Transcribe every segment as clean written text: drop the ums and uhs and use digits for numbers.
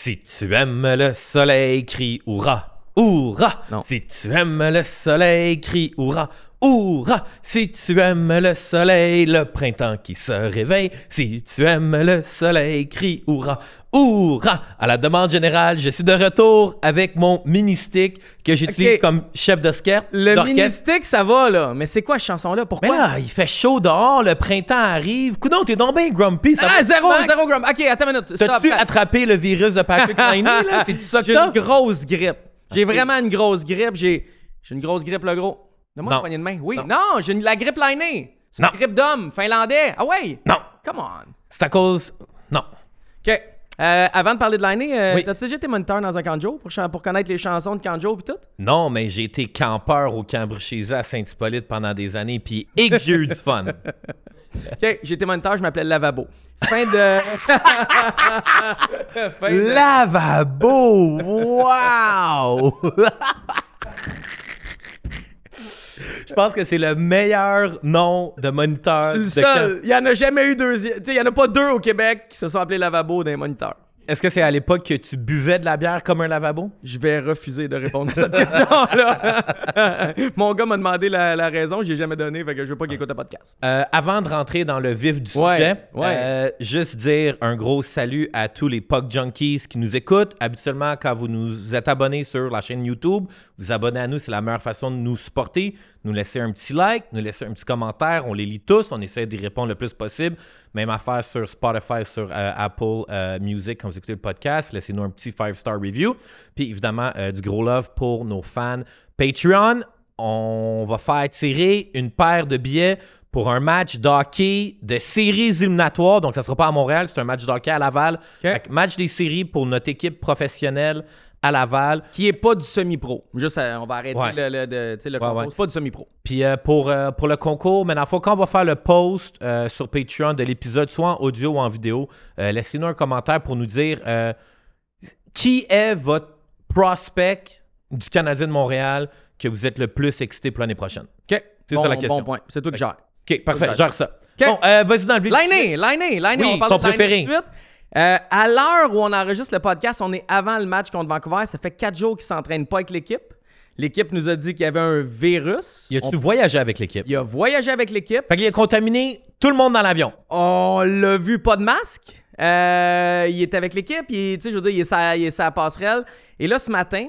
Si tu aimes le soleil, crie hurrah, hurrah. Non. Si tu aimes le soleil, crie hurrah, hurrah. Si tu aimes le soleil, le printemps qui se réveille. Si tu aimes le soleil, crie hurrah, hurrah. À la demande générale, je suis de retour avec mon mini-stick que j'utilise comme chef d'orchestre. Le mini-stick, ça va, là. Mais c'est quoi cette chanson-là? Pourquoi? Mais là, il fait chaud dehors, le printemps arrive. Coudonc, t'es donc bien grumpy. Ça zéro gramme. OK, attends une minute. T'as-tu attrapé le virus de Patrick Laine, là? C'est ça que J'ai t'as? une grosse grippe. J'ai vraiment une grosse grippe. J'ai une grosse grippe, le gros. Donne-moi une poignée de main. Oui. Non, j'ai la grippe Laine. C'est une grippe d'homme, finlandais. Ah ouais? Non. Come on. C'est à cause... Non. OK. Avant de parler de Laine, Oui. t'as-tu déjà été moniteur dans un camp de jour pour connaître les chansons de camp de jour et tout? Non, mais j'ai été campeur au camp Bruchésa à Saint-Hippolyte pendant des années, puis que j'ai eu du fun. OK, j'ai été moniteur, je m'appelais Lavabo. Fin de... Lavabo! Wow! Je pense que c'est le meilleur nom de moniteur Le de seul. camp. Il n'y en a jamais eu deux. Tu sais, il n'y en a pas deux au Québec qui se sont appelés Lavabo d'un moniteur. Est-ce que c'est à l'époque que tu buvais de la bière comme un lavabo? Je vais refuser de répondre à cette question-là. Mon gars m'a demandé la raison, je l'ai jamais donné, fait que je veux pas qu'il écoute le podcast. Avant de rentrer dans le vif du Ouais, sujet, juste dire un gros salut à tous les Puck Junkies qui nous écoutent. Habituellement, quand vous nous êtes abonnés sur la chaîne YouTube, vous abonnez à nous, c'est la meilleure façon de nous supporter. Nous laisser un petit like, nous laisser un petit commentaire. On les lit tous, on essaie d'y répondre le plus possible. Même affaire sur Spotify, sur Apple Music, quand vous écoutez le podcast. Laissez-nous un petit 5-star review. Puis évidemment, du gros love pour nos fans Patreon. On va faire tirer une paire de billets pour un match d'hockey de séries éliminatoires. Donc, ça ne sera pas à Montréal, c'est un match d'hockey à Laval. Fait que match des séries pour notre équipe professionnelle à Laval. Qui est pas du semi-pro. Juste, on va arrêter le concours. Ouais. C'est pas du semi-pro. Puis pour le concours, maintenant, quand on va faire le post sur Patreon de l'épisode, soit en audio ou en vidéo, laissez-nous un commentaire pour nous dire qui est votre prospect du Canadien de Montréal que vous êtes le plus excité pour l'année prochaine. OK. C'est ça la question. Bon point. C'est toi qui gères. OK, parfait, Okay. gère ça. OK. Bon, vas-y dans le vif. Laine, Oui, on parle ton de Laine préféré. tout de suite. À l'heure où on enregistre le podcast, on est avant le match contre Vancouver. Ça fait 4 jours qu'il ne s'entraîne pas avec l'équipe. L'équipe nous a dit qu'il y avait un virus. Il a-tu voyagé avec l'équipe? Il a voyagé avec l'équipe. Fait qu'il a contaminé tout le monde dans l'avion. On l'a vu pas de masque. Il est avec l'équipe. Tu sais, je veux dire, il est sa passerelle. Et là, ce matin,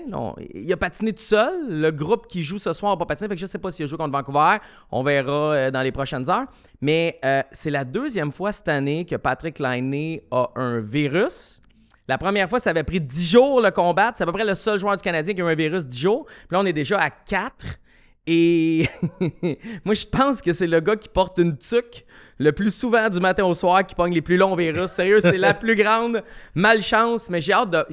il a patiné tout seul. Le groupe qui joue ce soir n'a pas patiné. Fait que je sais pas s'il a joué contre Vancouver. On verra dans les prochaines heures. Mais c'est la deuxième fois cette année que Patrick Laine a un virus. La première fois, ça avait pris 10 jours le combattre. C'est à peu près le seul joueur du Canadien qui a eu un virus 10 jours. Puis là, on est déjà à 4. Et moi, je pense que c'est le gars qui porte une tuque le plus souvent du matin au soir qui pogne les plus longs virus. Sérieux, c'est la plus grande malchance. Mais j'ai hâte de...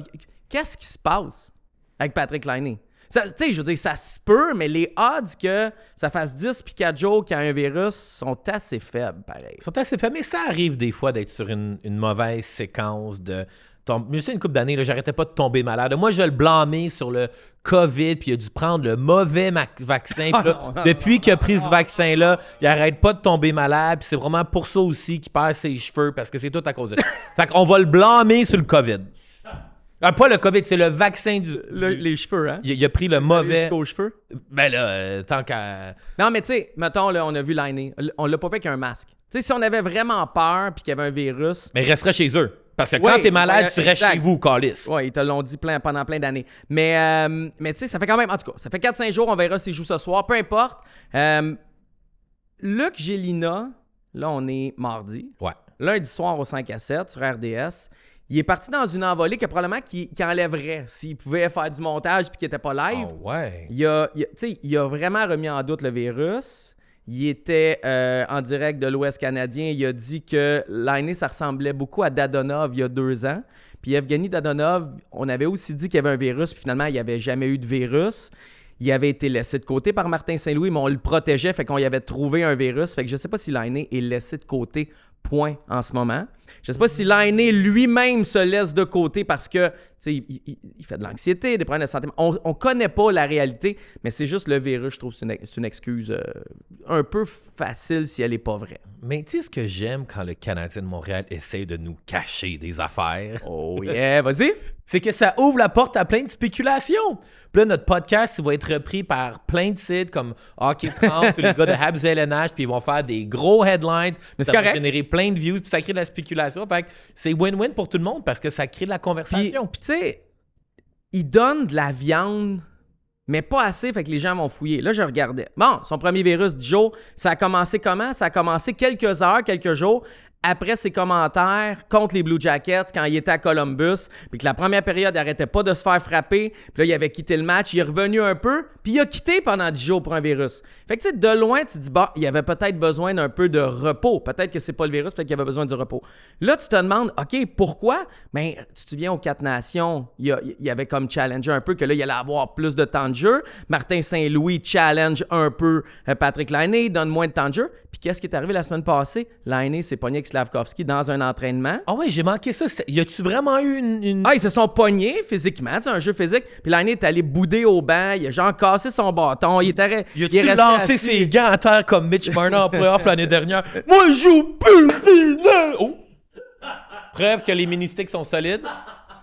Qu'est-ce qui se passe avec Patrick Laine? Tu sais, je veux dire, ça se peut, mais les odds que ça fasse 10 puis 4 jours qu'il y a un virus sont assez faibles, pareil. Ils sont assez faibles, mais ça arrive des fois d'être sur une mauvaise séquence de... Je sais, une couple d'années, là, j'arrêtais pas de tomber malade. Moi, je le blâmais sur le COVID, puis il a dû prendre le mauvais vaccin. Depuis qu'il a pris ce vaccin-là, il arrête pas de tomber malade, puis c'est vraiment pour ça aussi qu'il perd ses cheveux, parce que c'est tout à cause de ça. Fait qu'on va le blâmer sur le COVID. Pas le COVID, c'est le vaccin Les cheveux, hein? Il a pris le mauvais... Jusqu'aux cheveux? Ben là, tant qu'à... Non, mais tu sais, mettons, là, on a vu Laine. On l'a pas fait avec un masque. Tu sais, si on avait vraiment peur puis qu'il y avait un virus... Mais il resterait chez eux. Parce que quand t'es malade, tu restes exact. chez vous, calice. Oui, ils te l'ont dit pendant plein d'années. Mais tu sais, ça fait quand même... En tout cas, ça fait 4-5 jours. On verra s'il joue ce soir. Peu importe. Luc Gélina, là, on est mardi. Ouais. Lundi soir au 5-7 sur RDS. Il est parti dans une envolée que probablement qu'il enlèverait s'il pouvait faire du montage puis qu'il n'était pas live. Oh ouais. Il a vraiment remis en doute le virus. Il était en direct de l'Ouest canadien. Il a dit que Laine, ça ressemblait beaucoup à Dadonov il y a 2 ans. Puis Evgeny Dadonov, on avait aussi dit qu'il y avait un virus, puis finalement, il n'y avait jamais eu de virus. Il avait été laissé de côté par Martin Saint-Louis, mais on le protégeait, fait qu'on y avait trouvé un virus. Fait que je ne sais pas si Laine est laissé de côté, point, en ce moment. Je ne sais pas si Laine lui-même se laisse de côté parce que, tu sais, il fait de l'anxiété, des problèmes de santé. On connaît pas la réalité, mais c'est juste le virus, je trouve, c'est une excuse un peu facile si elle est pas vraie. Mais tu sais ce que j'aime quand le Canadien de Montréal essaie de nous cacher des affaires? Oh yeah, vas-y! C'est que ça ouvre la porte à plein de spéculations. Puis là, notre podcast il va être repris par plein de sites comme Hockey 30 ou les gars de Habs LNH, puis ils vont faire des gros headlines. Mais ça c'est va correct. générer plein de views, puis ça crée de la spéculation. Fait que c'est win-win pour tout le monde parce que ça crée de la conversation. Puis tu sais, il donne de la viande, mais pas assez, fait que les gens vont fouiller. Là, je regardais. Bon, son premier virus, 10 jours, ça a commencé comment? Ça a commencé quelques heures, quelques jours après ses commentaires contre les Blue Jackets quand il était à Columbus, puis que la première période, il arrêtait pas de se faire frapper, puis là, il avait quitté le match, il est revenu un peu, puis il a quitté pendant 10 jours pour un virus. Fait que tu sais, de loin, tu te dis, bah, il avait peut-être besoin d'un peu de repos. Peut-être que c'est pas le virus, peut-être qu'il avait besoin du repos. Là, tu te demandes, OK, pourquoi? Ben, tu te souviens, aux 4 Nations, il avait comme challengé un peu que là, il allait avoir plus de temps de jeu. Martin Saint-Louis challenge un peu Patrick Laine, il donne moins de temps de jeu. Puis qu'est-ce qui est arrivé la semaine passée? Laine s'est pogné avec Slavkovski dans un entraînement. Ah ouais, j'ai manqué ça. Y a-tu vraiment eu une... Ah, ils se sont pognés physiquement, c'est un jeu physique. Puis Laine est allé bouder au banc, il a genre cassé son bâton, il est Y a-tu resté lancé assis. ses gants à terre comme Mitch Marner en playoff l'année dernière? Moi, je joue plus le oh. Preuve que les mini-sticks sont solides.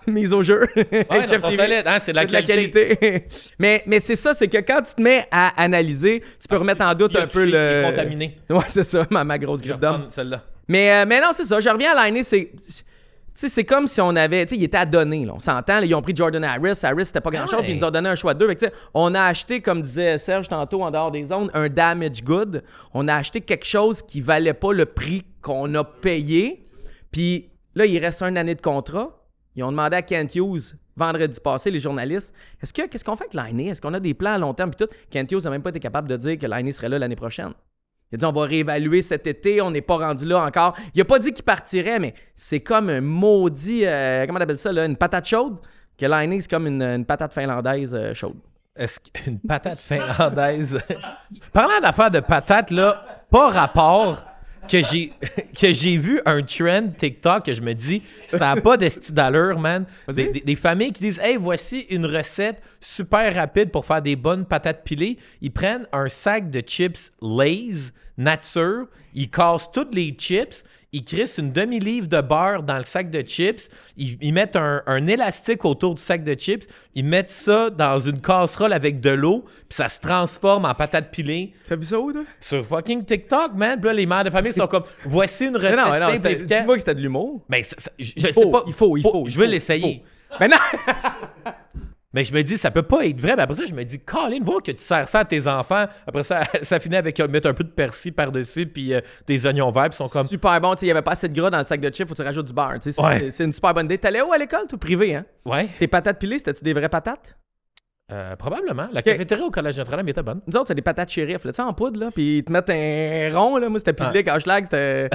Mise au jeu. Ouais, non, Chef sont TV. solides, hein, c'est de la qualité. mais c'est ça, c'est que quand tu te mets à analyser, tu peux remettre en doute un peu le... contaminé. Ouais, c'est ça, ma grosse Je vais grippe d'homme. reprendre celle-là. Mais non, c'est ça. Je reviens à Laine, c'est... Tu sais, c'est comme si on avait... Tu sais, il était à donner, là. On s'entend, là, ils ont pris Jordan Harris. Harris, c'était pas grand-chose, ouais. puis ils nous ont donné un choix de 2. Fait que, tu sais, on a acheté, comme disait Serge tantôt, en dehors des zones, un damage good. On a acheté quelque chose qui valait pas le prix qu'on a payé. Puis là, il reste une année de contrat. Ils ont demandé à Kent Hughes, vendredi passé, les journalistes, qu'est-ce qu'on fait avec Laine? Est-ce qu'on a des plans à long terme? Puis tout, Kent Hughes n'a même pas été capable de dire que Laine serait là l'année prochaine. Il a dit, on va réévaluer cet été, on n'est pas rendu là encore. Il a pas dit qu'il partirait, mais c'est comme un maudit, comment on appelle ça, là, une patate chaude, que Laine, c'est comme une patate finlandaise chaude. Est-ce qu'une patate finlandaise... Parlant d'affaires de patates, là, pas rapport... que j'ai vu un trend TikTok que je me dis, ça n'a pas d'esti d'allure, man. Des familles qui disent, hey, voici une recette super rapide pour faire des bonnes patates pilées. Ils prennent un sac de chips Lay's nature, ils cassent toutes les chips, ils crissent une demi-livre de beurre dans le sac de chips, ils mettent un élastique autour du sac de chips, ils mettent ça dans une casserole avec de l'eau, puis ça se transforme en patate pilée. T'as vu ça où, toi? Sur fucking TikTok, man. Puis là, les mères de famille sont comme, voici une recette simple et efficace. Dis-moi que c'était de l'humour. Ben, je sais pas. Il faut. Je veux l'essayer. Mais non! Mais je me dis, ça peut pas être vrai. Mais après ça, je me dis, Colin, vois que tu sers ça à tes enfants. Après ça, ça finit avec mettre un peu de persil par-dessus, puis des oignons verts, puis ils sont comme... Super bon, tu sais, il n'y avait pas assez de gras dans le sac de chips, faut que tu rajoutes du beurre. Tu sais, Ouais. c'est une super bonne idée. T'allais où à l'école, toi, privé, hein? Ouais, Tes patates pilées, c'était-tu des vraies patates? probablement. La cafétéria au Collège Notre-Dame était bonne. Nous autres, c'est des patates shérif, là, tu sais, en poudre, là, puis ils te mettent un rond, là. Moi, c'était pilé, quand je lag, c'était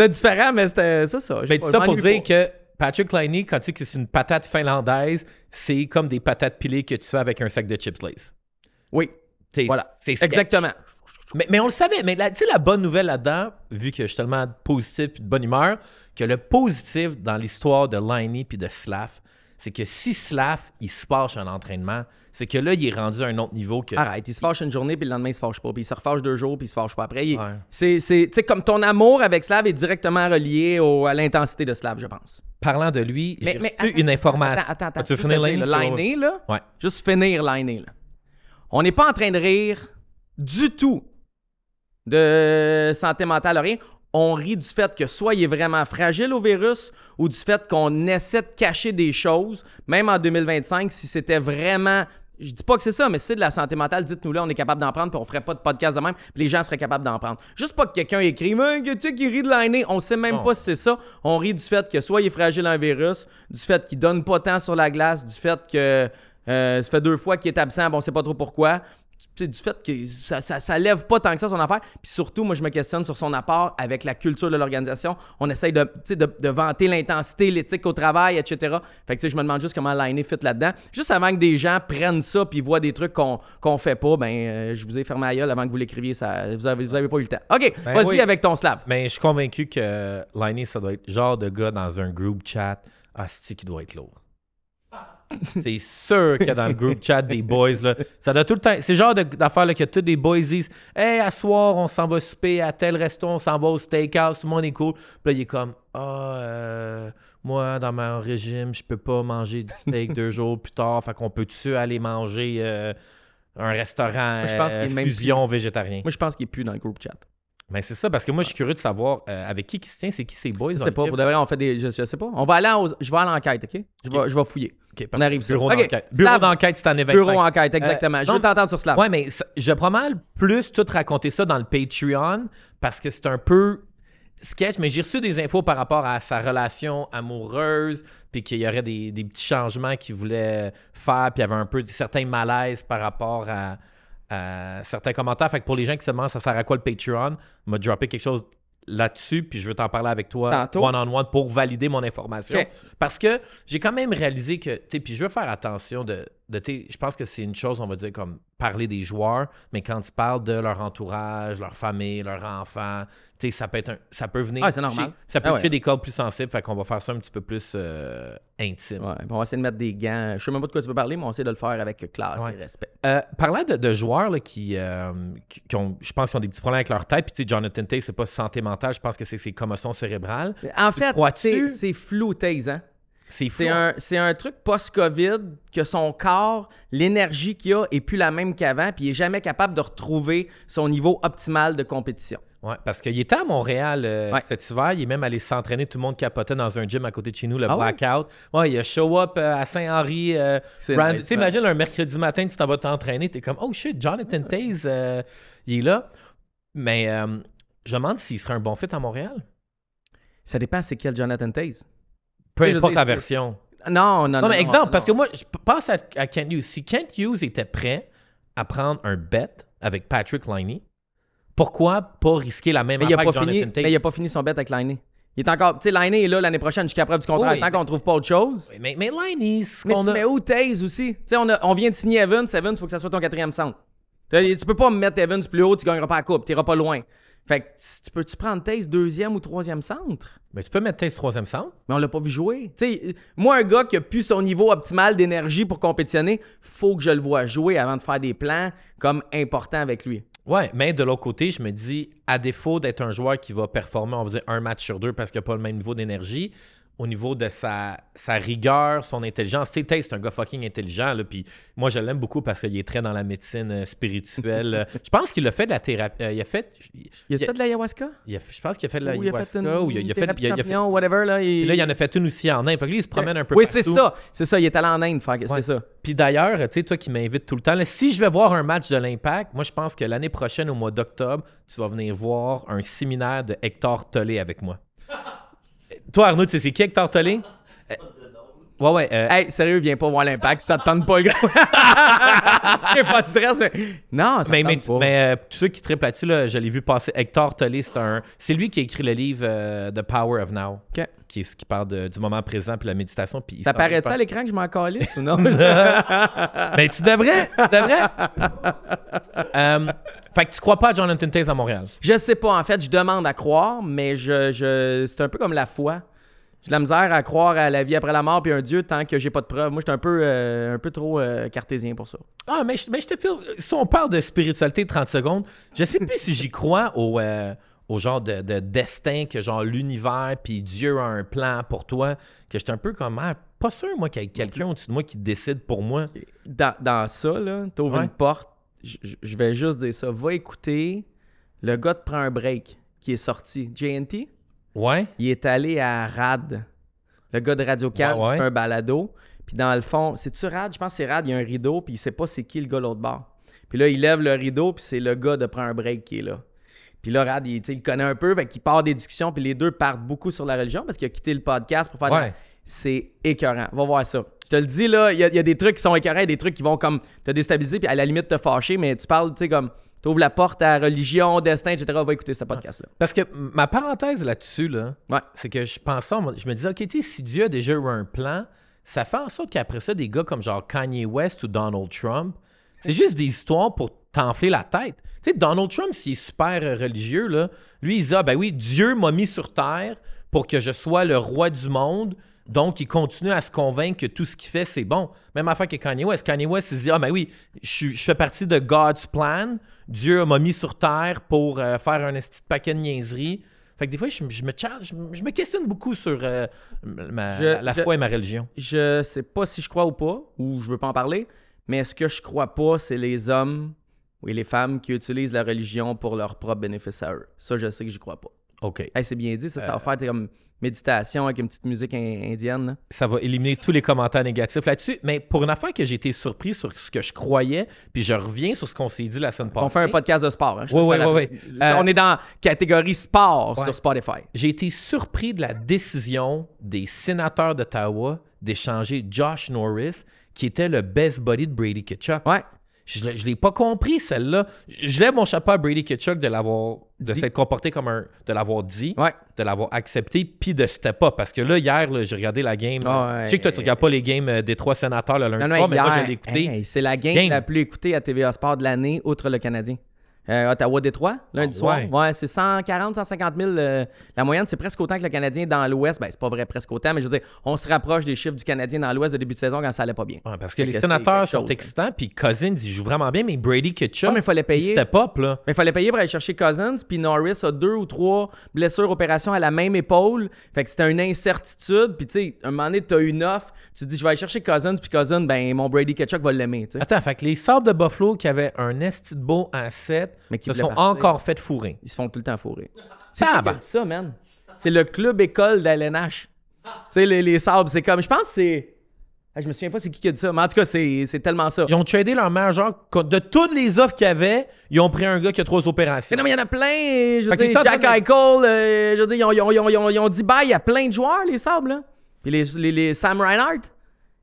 différent, mais c'était ça. Ben, tout ça pour dire que Patrick Laine, quand tu dis que c'est une patate finlandaise, c'est comme des patates pilées que tu fais avec un sac de chips Lay's. Oui, Voilà. C'est sketch. exactement. Mais on le savait. Mais tu sais, la bonne nouvelle là-dedans, vu que je suis tellement positif et de bonne humeur, que le positif dans l'histoire de Laine puis de Slav, c'est que si Slav, il se fâche à l'entraînement, c'est que là, il est rendu à un autre niveau que... Arrête, il se fâche une journée, puis le lendemain, il se fâche pas. Puis il se refâche 2 jours, puis il se fâche pas après. Ouais. Tu sais, comme ton amour avec Slav est directement relié à l'intensité de Slav, je pense. Parlant de lui, j'ai reçu attends, une information. Attends. Tu veux finir Laine? Laine, là? Ouais. Juste finir Laine, là. On n'est pas en train de rire du tout de santé mentale, rien. On rit du fait que soit il est vraiment fragile au virus ou du fait qu'on essaie de cacher des choses, même en 2025, si c'était vraiment... Je dis pas que c'est ça, mais si c'est de la santé mentale, dites-nous là, on est capable d'en prendre, puis on ferait pas de podcast de même, puis les gens seraient capables d'en prendre. Juste pas que quelqu'un écrit « Mais tu sais qui rit de Laine », on sait même pas si c'est ça. On rit du fait que soit il est fragile à un virus, du fait qu'il donne pas tant sur la glace, du fait que ça fait 2 fois qu'il est absent, bon, on sait pas trop pourquoi. Tu sais, du fait que ça lève pas tant que ça son affaire. Puis surtout, moi, je me questionne sur son apport avec la culture de l'organisation. On essaye de vanter l'intensité, l'éthique au travail, etc. Fait que tu sais, je me demande juste comment Laine fit là-dedans. Juste avant que des gens prennent ça puis voient des trucs qu'on fait pas, je vous ai fermé la gueule avant que vous l'écriviez. Vous avez pas eu le temps. OK, vas-y oui. avec ton Slav. Mais je suis convaincu que Laine, ça doit être genre de gars dans un group chat. Asti qui doit être lourd. C'est sûr que dans le group chat des boys, là, ça doit tout le temps... C'est le genre d'affaire là, que tous les boys disent « Hey, à soir, on s'en va souper à tel resto, on s'en va au steakhouse, tout le monde est cool. » Puis là, il est comme « moi, dans mon régime, je peux pas manger du steak 2 jours plus tard. Fait qu'on peut-tu aller manger un restaurant fusion végétarien? » Moi, je pense qu'il est plus dans le group chat. Mais c'est ça, parce que moi, je suis curieux de savoir avec qui se tient, c'est qui ces boys. Je sais pas, pour de vrai, on fait des... Je sais pas. On va aller je vais à l'enquête, OK? Je vais fouiller. Okay, on arrive sur bureau d'enquête. Bureau d'enquête, c'est en événement. Bureau d'enquête, exactement. Je veux t'entendre sur Slap. Ouais, mais je vais pas mal plus tout raconter ça dans le Patreon parce que c'est un peu sketch, mais j'ai reçu des infos par rapport à sa relation amoureuse, puis qu'il y aurait des petits changements qu'il voulait faire, puis il y avait un peu certains malaises par rapport à certains commentaires. Fait que pour les gens qui se demandent ça sert à quoi le Patreon, m'a droppé quelque chose là-dessus, puis je veux t'en parler avec toi one-on-one pour valider mon information. Okay. Parce que j'ai quand même réalisé que, tu sais, puis je veux faire attention je pense que c'est une chose, on va dire, comme parler des joueurs, mais quand tu parles de leur entourage, leur famille, leurs enfants, tu sais, ça peut venir... Ah, c'est normal. Ça peut créer des cas plus sensibles, fait qu'on va faire ça un petit peu plus intime. Ouais, on va essayer de mettre des gants. Je sais même pas de quoi tu veux parler, mais on va essayer de le faire avec classe et respect. Parlant de joueurs là, qui ont, je pense, qui ont des petits problèmes avec leur tête, puis tu sais, Jonathan Toews, c'est pas santé mentale, je pense que c'est ses commotions cérébrales. En fait, c'est flou, Toews, hein? C'est un truc post-COVID que son corps, l'énergie qu'il a est plus la même qu'avant, puis il est jamais capable de retrouver son niveau optimal de compétition. Oui, parce qu'il était à Montréal cet hiver. Il est même allé s'entraîner. Tout le monde capotait dans un gym à côté de chez nous, le Blackout. Ouais, il a show up à Saint-Henri. Tu imagines un mercredi matin, tu t'en vas t'entraîner. Tu es comme, oh shit, Jonathan Toews, il est là. Mais je me demande s'il serait un bon fit à Montréal. Ça dépend c'est quel Jonathan Toews. Peu importe la version. Non, mais exemple, parce que moi, je pense à Kent Hughes. Si Kent Hughes était prêt à prendre un bet avec Patrick Laine, pourquoi pas risquer la même affaire que Jonathan Toews? Mais il n'a pas fini son bet avec Laine. Il est encore... Tu sais, Laine est là l'année prochaine jusqu'à preuve du contraire. Tant qu'on ne trouve pas autre chose. Mais Laine, mais tu mets où Toews aussi? Tu sais, on vient de signer Evans. Evans, il faut que ça soit ton 4e centre. Tu peux pas me mettre Evans plus haut, tu gagneras pas la coupe. Tu n'iras pas loin. Fait que peux-tu prendre Toews 2e ou 3e centre? Mais tu peux mettre Toews 3e centre. Mais on l'a pas vu jouer. Tu sais, moi, un gars qui a plus son niveau optimal d'énergie pour compétitionner, faut que je le vois jouer avant de faire des plans comme importants avec lui. Ouais, mais de l'autre côté, je me dis, à défaut d'être un joueur qui va performer, on va dire, un match sur 2 parce qu'il n'a pas le même niveau d'énergie, au niveau de sa rigueur, son intelligence. Tu sais, Toews, c'est un gars fucking intelligent, là, puis moi, je l'aime beaucoup parce qu'il est très dans la médecine spirituelle. Je pense qu'il a fait de la thérapie. Il a fait de l'ayahuasca? Je pense qu'il a fait de l'ayahuasca. Il a fait whatever. Là, puis là, il en a fait une aussi en Inde. Fait que lui, il se promène un peu partout. Oui, c'est ça. Il est allé en Inde, c'est ça. Puis d'ailleurs, tu sais, toi qui m'invites tout le temps, là, si je vais voir un match de l'Impact, moi, je pense que l'année prochaine, au mois d'octobre, tu vas venir voir un séminaire de Hector Tollé avec moi. Toi, Arnaud, tu sais c'est qui Hector Tollé? Ouais. Hey, sérieux, viens pas voir l'Impact, ça te tente pas, gros. J'ai pas de stress, mais... Non, ça me tente pas. Mais tous ceux qui trippent là-dessus, là, je l'ai vu passer. Hector Tollé, c'est lui qui a écrit le livre The Power of Now. OK. Qui parle du moment présent puis la méditation. Puis ça paraît-tu à l'écran que je m'en calisse ou non? Mais tu devrais. Fait que tu crois pas à Jonathan Toews à Montréal? Je sais pas. En fait, je demande à croire, mais c'est un peu comme la foi. J'ai de la misère à croire à la vie après la mort puis un Dieu tant que j'ai pas de preuves. Moi, je suis un peu trop cartésien pour ça. Ah, mais je te file. Si on parle de spiritualité 30 secondes, je sais plus si j'y crois au genre de destin que genre l'univers puis Dieu a un plan pour toi, que j'étais un peu comme pas sûr moi qu'il y ait quelqu'un au-dessus de moi qui décide pour moi. Dans ça là, t'ouvres une porte, je vais juste dire ça, va écouter le gars te prend un break qui est sorti, JNT. Ouais. Il est allé à Rad, le gars de Radio-Can qui fait un balado, puis dans le fond, c'est-tu Rad? Je pense que c'est Rad, il y a un rideau puis il sait pas c'est qui le gars l'autre bord. Puis là, il lève le rideau puis c'est le gars de prend un break qui est là. Puis là, Rad, il connaît un peu, fait qu'il part des discussions, puis les deux partent beaucoup sur la religion parce qu'il a quitté le podcast pour faire C'est écœurant. Va voir ça. Je te le dis, là, il y a des trucs qui sont écœurants, des trucs qui vont comme te déstabiliser, puis à la limite te fâcher, mais tu parles, tu sais, comme, tu ouvres la porte à religion, destin, etc. Va écouter ce podcast-là. Parce que ma parenthèse là-dessus, là, c'est que je me disais, OK, tu sais, si Dieu a déjà eu un plan, ça fait en sorte qu'après ça, des gars comme genre Kanye West ou Donald Trump, c'est juste des histoires pour t'enfler la tête. Tu sais, Donald Trump, s'il est super religieux, là, lui, il dit, ben oui, Dieu m'a mis sur terre pour que je sois le roi du monde, Donc, il continue à se convaincre que tout ce qu'il fait, c'est bon. Même affaire que Kanye West. Kanye West, il se dit, ah ben oui, je fais partie de God's plan. Dieu m'a mis sur terre pour faire un petit paquet de niaiseries. Fait que des fois, je me questionne beaucoup sur la foi et ma religion. Je sais pas si je crois ou pas, ou je veux pas en parler, mais ce que je crois pas, c'est les hommes et les femmes qui utilisent la religion pour leur propre bénéfice à eux. Ça, je sais que j'y crois pas. OK. Hey, c'est bien dit, ça va faire comme méditation avec une petite musique indienne. Là. Ça va éliminer tous les commentaires négatifs là-dessus. Mais pour une affaire que j'ai été surpris sur ce que je croyais, puis je reviens sur ce qu'on s'est dit la semaine passée. On fait un podcast de sport. Hein, oui. On est dans catégorie sport sur Spotify. J'ai été surpris de la décision des sénateurs d'Ottawa d'échanger Josh Norris, qui était le best buddy de Brady Tkachuk. Ouais. Je ne l'ai pas compris, celle-là. Je lève mon chapeau à Brady Tkachuk de s'être comporté comme de l'avoir dit, de l'avoir accepté, puis de step up. Parce que là, hier, là, j'ai regardé la game. Je sais que toi, tu ne regardes pas les games des 3 sénateurs le lundi soir, mais moi, je l'ai écouté. C'est la game la plus écoutée à TVA Sport de l'année, outre le Canadien. Ottawa-Détroit, lundi soir. Ouais, c'est 140, 150 000. La moyenne, c'est presque autant que le Canadien dans l'Ouest. Ben, c'est pas vrai presque autant, mais je veux dire, on se rapproche des chiffres du Canadien dans l'Ouest de début de saison quand ça allait pas bien. Ouais, parce que les sénateurs sont excitants, puis Cousins, il joue vraiment bien, mais Brady Tkachuk, mais il fallait payer. C'était pop, là. Mais il fallait payer pour aller chercher Cousins, puis Norris a 2 ou 3 blessures, opérations à la même épaule. Fait que c'était une incertitude. Puis, tu sais, un moment donné, tu as une offre. Tu te dis, je vais aller chercher Cousins, puis Cousins, ben, mon Brady Tkachuk va l'aimer. T'sais. Attends, fait que les Sabres de Buffalo qui avaient un esti de beau en 7 se sont encore fait fourrer. Ils se font tout le temps fourrer. C'est ça, man. C'est le club école d'LNH. Tu sais, les Sabres, c'est comme, je pense que c'est... Je me souviens pas c'est qui a dit ça, mais en tout cas, c'est tellement ça. Ils ont tradé leur meilleur joueur. De toutes les offres qu'il y avait, ils ont pris un gars qui a 3 opérations. Mais non, mais il y en a plein. Je veux dire, Jack Eichel, je veux dire, ils ont dit bye à plein de joueurs, les Sabres, là. Puis les Sam Reinhart,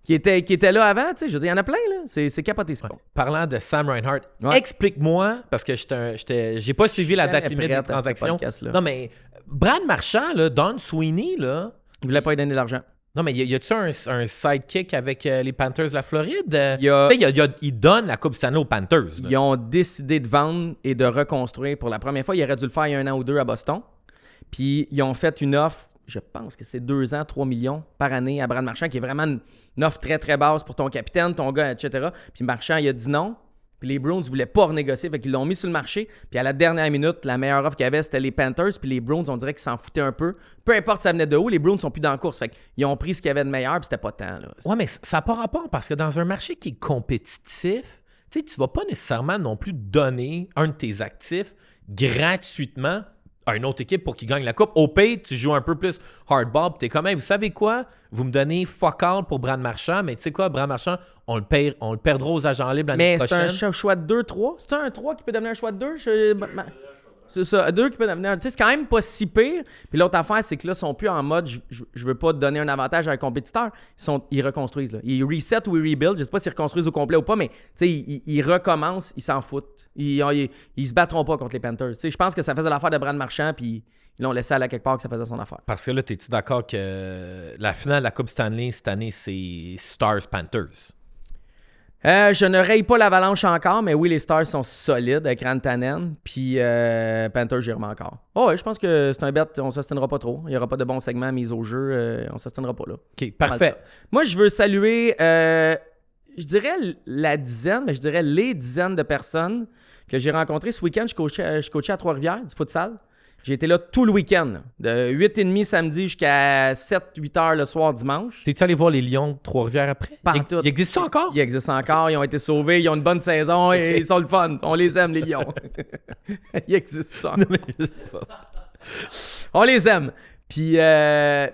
qui était là avant, tu sais, je veux dire, il y en a plein, là. C'est capoté, ça. Parlant de Sam Reinhart, explique-moi, parce que j'ai pas suivi la date limite des transactions. Non, mais Brad Marchand, là, Don Sweeney, là... Il voulait pas lui donner de l'argent. Non, mais y a-tu un sidekick avec les Panthers de la Floride? Il donne la Coupe Stanley aux Panthers. Là. Ils ont décidé de vendre et de reconstruire pour la première fois. Ils auraient dû le faire il y a 1 an ou 2 à Boston. Puis, ils ont fait une offre, je pense que c'est 2 ans, 3 millions par année à Brad Marchand, qui est vraiment une offre très, très basse pour ton capitaine, ton gars, etc. Puis Marchand, il a dit non. Puis les Bruins ne voulaient pas renégocier, fait qu'ils l'ont mis sur le marché. Puis à la dernière minute, la meilleure offre qu'il y avait, c'était les Panthers. Puis les Bruins, on dirait qu'ils s'en foutaient un peu. Peu importe ça venait de où, les Bruins sont plus dans la course. Fait qu'ils ont pris ce qu'il y avait de meilleur, puis c'était pas tant. Là. Ouais, mais ça n'a pas rapport, parce que dans un marché qui est compétitif, tu sais, tu vas pas nécessairement non plus donner un de tes actifs gratuitement à une autre équipe pour qu'ils gagnent la coupe. Au pay, tu joues un peu plus hardball, puis t'es comme, hey, vous savez quoi? Vous me donnez fuck all pour Brad Marchand, mais tu sais quoi, Brad Marchand, on le perdra aux agents libres l'année prochaine. Mais c'est un choix de 2-3? C'est un 3 qui peut devenir un choix de 2? C'est ça, 2 qui peut devenir... Tu sais, c'est quand même pas si pire. Puis l'autre affaire, c'est que là, ils sont plus en mode je veux pas te donner un avantage à un compétiteur. Ils reconstruisent. Là. Ils reset ou ils rebuild. Je sais pas s'ils reconstruisent au complet ou pas, mais tu sais, ils recommencent, ils s'en foutent. Ils se battront pas contre les Panthers. Tu sais, je pense que ça faisait l'affaire de Brad Marchand, puis ils l'ont laissé aller à quelque part que ça faisait son affaire. Parce que là, t'es-tu d'accord que la finale de la Coupe Stanley cette année, c'est Stars-Panthers? Je ne raye pas l'Avalanche encore, mais oui, les Stars sont solides avec Rantanen. Puis Panthers, j'y remets encore. Oh, ouais, je pense que c'est un bet, on ne s'ostinera pas trop. Il n'y aura pas de bons segments mis au jeu. On ne s'ostinera pas là. OK, parfait. Moi, je veux saluer, je dirais la dizaine, mais je dirais les dizaines de personnes que j'ai rencontrées ce week-end. Je coachais à Trois-Rivières, du futsal. J'ai été là tout le week-end, là. De 8h30 samedi jusqu'à 7-8 heures le soir dimanche. T'es-tu allé voir les Lions de Trois-Rivières après? Il existe ça encore? Il existe encore. Ils ont été sauvés. Ils ont une bonne saison et ils sont le fun. On les aime, les Lions. Ils existent ça. On les aime. Puis, je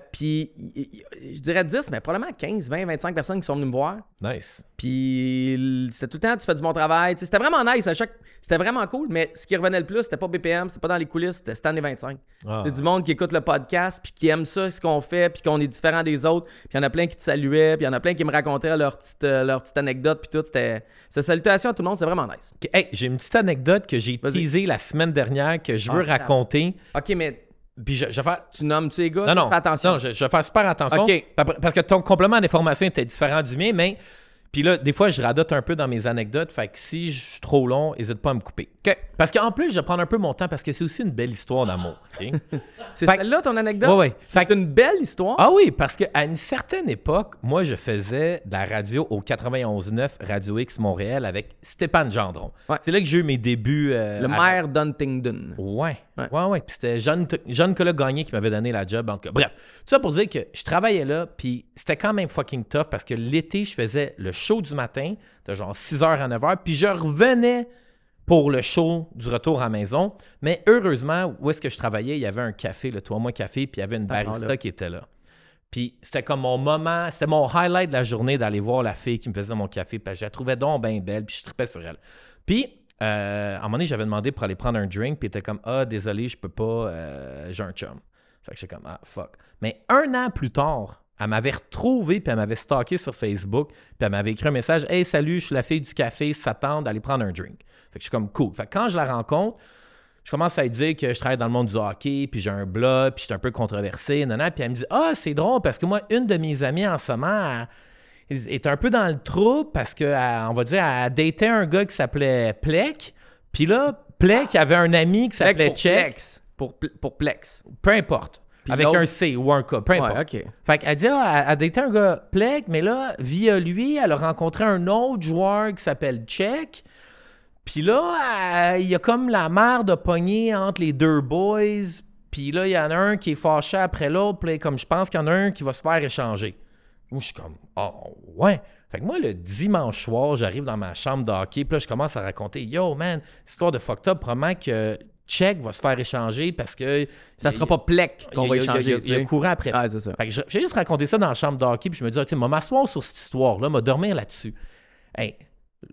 dirais 10, mais probablement 15, 20, 25 personnes qui sont venues me voir. Nice. Puis, c'était tout le temps, tu fais du bon travail. C'était vraiment nice. C'était vraiment cool, mais ce qui revenait le plus, c'était pas BPM, c'était pas dans les coulisses, c'était Stan et 25. C'est du monde qui écoute le podcast, puis qui aime ça, ce qu'on fait, puis qu'on est différent des autres. Puis, il y en a plein qui te saluaient, puis il y en a plein qui me racontaient leur petite anecdote, puis tout. C'était salutation à tout le monde, c'est vraiment nice. Okay. Hey, j'ai une petite anecdote que j'ai teasée la semaine dernière que je veux raconter. OK, mais... Puis je vais faire... Tu nommes-tu les gars? Non, fais attention. Non, je vais faire super attention. Okay. Parce que ton complément d'information était différent du mien, mais Puis là, des fois, je radote un peu dans mes anecdotes. Fait que si je suis trop long, n'hésite pas à me couper. OK. Parce qu'en plus, je vais prendre un peu mon temps parce que c'est aussi une belle histoire d'amour. OK? C'est Fait- celle-là ton anecdote? Ouais, ouais. Fait C'est une belle histoire. Ah oui, parce qu'à une certaine époque, moi, je faisais de la radio au 91.9 Radio X Montréal avec Stéphane Gendron. Ouais. C'est là que j'ai eu mes débuts. Le maire d'Huntingdon. Ouais. Ouais. Ouais. Puis c'était Jean-Nicolas Gagné qui m'avait donné la job. En tout cas, bref, tout ça pour dire que je travaillais là, puis c'était quand même fucking tough parce que l'été, je faisais le show du matin, de genre 6h à 9h, puis je revenais pour le show du retour à la maison. Mais heureusement, où est-ce que je travaillais, il y avait un café, le 3 mois café, puis il y avait une barista là. qui était là. Puis c'était comme mon moment, c'était mon highlight de la journée d'aller voir la fille qui me faisait mon café, parce que je la trouvais donc bien belle, puis je tripais sur elle. Puis, à un moment donné, j'avais demandé pour aller prendre un drink, puis elle était comme « Ah, désolé, je peux pas, j'ai un chum. » Fait que j'étais comme « Ah, fuck. » Mais un an plus tard, elle m'avait retrouvé, puis elle m'avait stalké sur Facebook, puis elle m'avait écrit un message « Hey, salut, je suis la fille du café, ça tente d'aller prendre un drink. » Fait que je suis comme « Cool. » Fait que quand je la rencontre, je commence à lui dire que je travaille dans le monde du hockey, puis j'ai un blog, puis je suis un peu controversé, puis elle me dit « Ah, c'est drôle, parce que moi, une de mes amies en ce moment, elle est un peu dans le trou parce que, on va dire, elle datait un gars qui s'appelait Plek, puis là, Plek avait un ami qui s'appelait pour Check. Plex. Pour Plex. Peu importe. Puis Avec l'autre- un C ou un K, peu importe. Ouais, OK. Fait qu'elle dit, elle datait un gars Plek, mais là, via lui, elle a rencontré un autre joueur qui s'appelle Check. Puis là, il y a comme la mère de pogner entre les deux boys. Puis là, il y en a un qui est fâché après l'autre. Puis là, comme je pense qu'il y en a un qui va se faire échanger. Moi, je suis comme, oh, ouais. Fait que moi, le dimanche soir, j'arrive dans ma chambre de hockey. Puis là, je commence à raconter, yo, man, histoire de fucked up, probablement que Check va se faire échanger parce que. Ça sera pas Plek qu'on va échanger. Il y a courant après. Ah, c'est ça. Fait que j'ai juste raconté ça dans la chambre de hockey, puis je me dis, tu sais, m'asseoir sur cette histoire-là, m'a dormir là-dessus. Hey,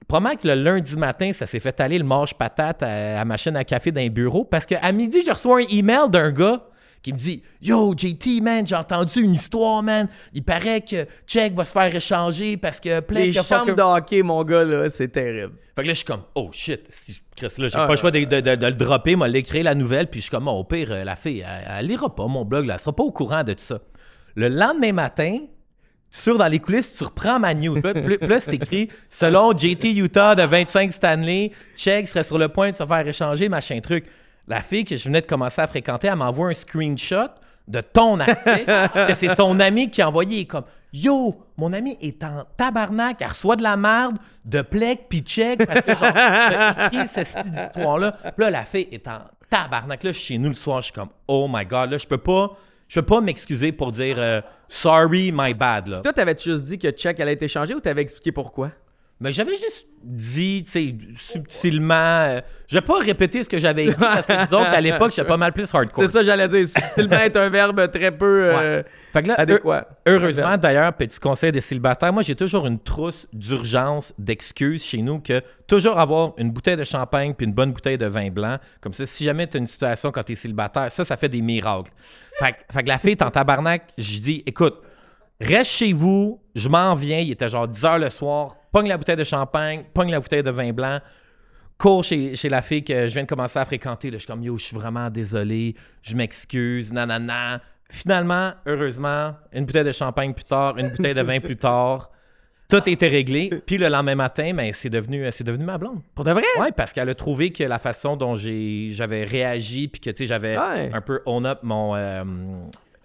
probablement que le lundi matin, ça s'est fait aller le mâche-patate à la machine à café dans les bureaux, parce qu'à midi, je reçois un email d'un gars qui me dit « Yo, JT, man, j'ai entendu une histoire, man. Il paraît que Check va se faire échanger parce que plein Les de chambres de hockey, mon gars, là, c'est terrible. Fait que là, je suis comme, oh shit, si, Chris, là, j'ai pas le choix de le dropper, m'a l'écrire la nouvelle, puis je suis comme, oh, au pire, la fille, elle lira pas mon blog, là, elle sera pas au courant de tout ça. Le lendemain matin, dans les coulisses, tu reprends ma news. Puis là, c'est écrit, selon JT Utah de 25 Stanley, Check serait sur le point de se faire échanger, machin truc. La fille que je venais de commencer à fréquenter, elle m'envoie un screenshot de ton article, que c'est son ami qui a envoyé, comme yo, mon ami est en tabarnak, elle reçoit de la merde, de Plek pis Check, parce que genre, t'as écrit cette histoire-là. Puis là, la fille est en tabarnak. Là, je suis chez nous le soir, je suis comme, oh my god, là, je peux pas m'excuser pour dire sorry, my bad, là. Toi, t'avais-tu juste dit que Check allait être échangé ou t'avais expliqué pourquoi? Mais j'avais juste dit, tu sais, subtilement. Je vais pas répéter ce que j'avais écrit parce que disons qu'à l'époque, j'étais pas mal plus hardcore. C'est ça, j'allais dire. Subtilement est un verbe très peu Fait que là, adéquat. heureusement, d'ailleurs, petit conseil des célibataires, moi, j'ai toujours une trousse d'urgence, d'excuses chez nous que toujours avoir une bouteille de champagne puis une bonne bouteille de vin blanc. Comme ça, si jamais tu as une situation quand tu es célibataire, ça fait des miracles. Fait que la fille est en tabarnak, je dis, écoute, reste chez vous, je m'en viens. Il était genre 10h le soir. Pogne la bouteille de champagne, pogne la bouteille de vin blanc, cours chez la fille que je viens de commencer à fréquenter. Là, je suis comme, yo, je suis vraiment désolé, je m'excuse, nanana. Finalement, heureusement, une bouteille de champagne plus tard, une bouteille de vin plus tard, tout était réglé. Puis le lendemain matin, ben, c'est devenu ma blonde. Pour de vrai? Oui, parce qu'elle a trouvé que la façon dont j'avais réagi, puis que tu sais, j'avais un peu own up mon...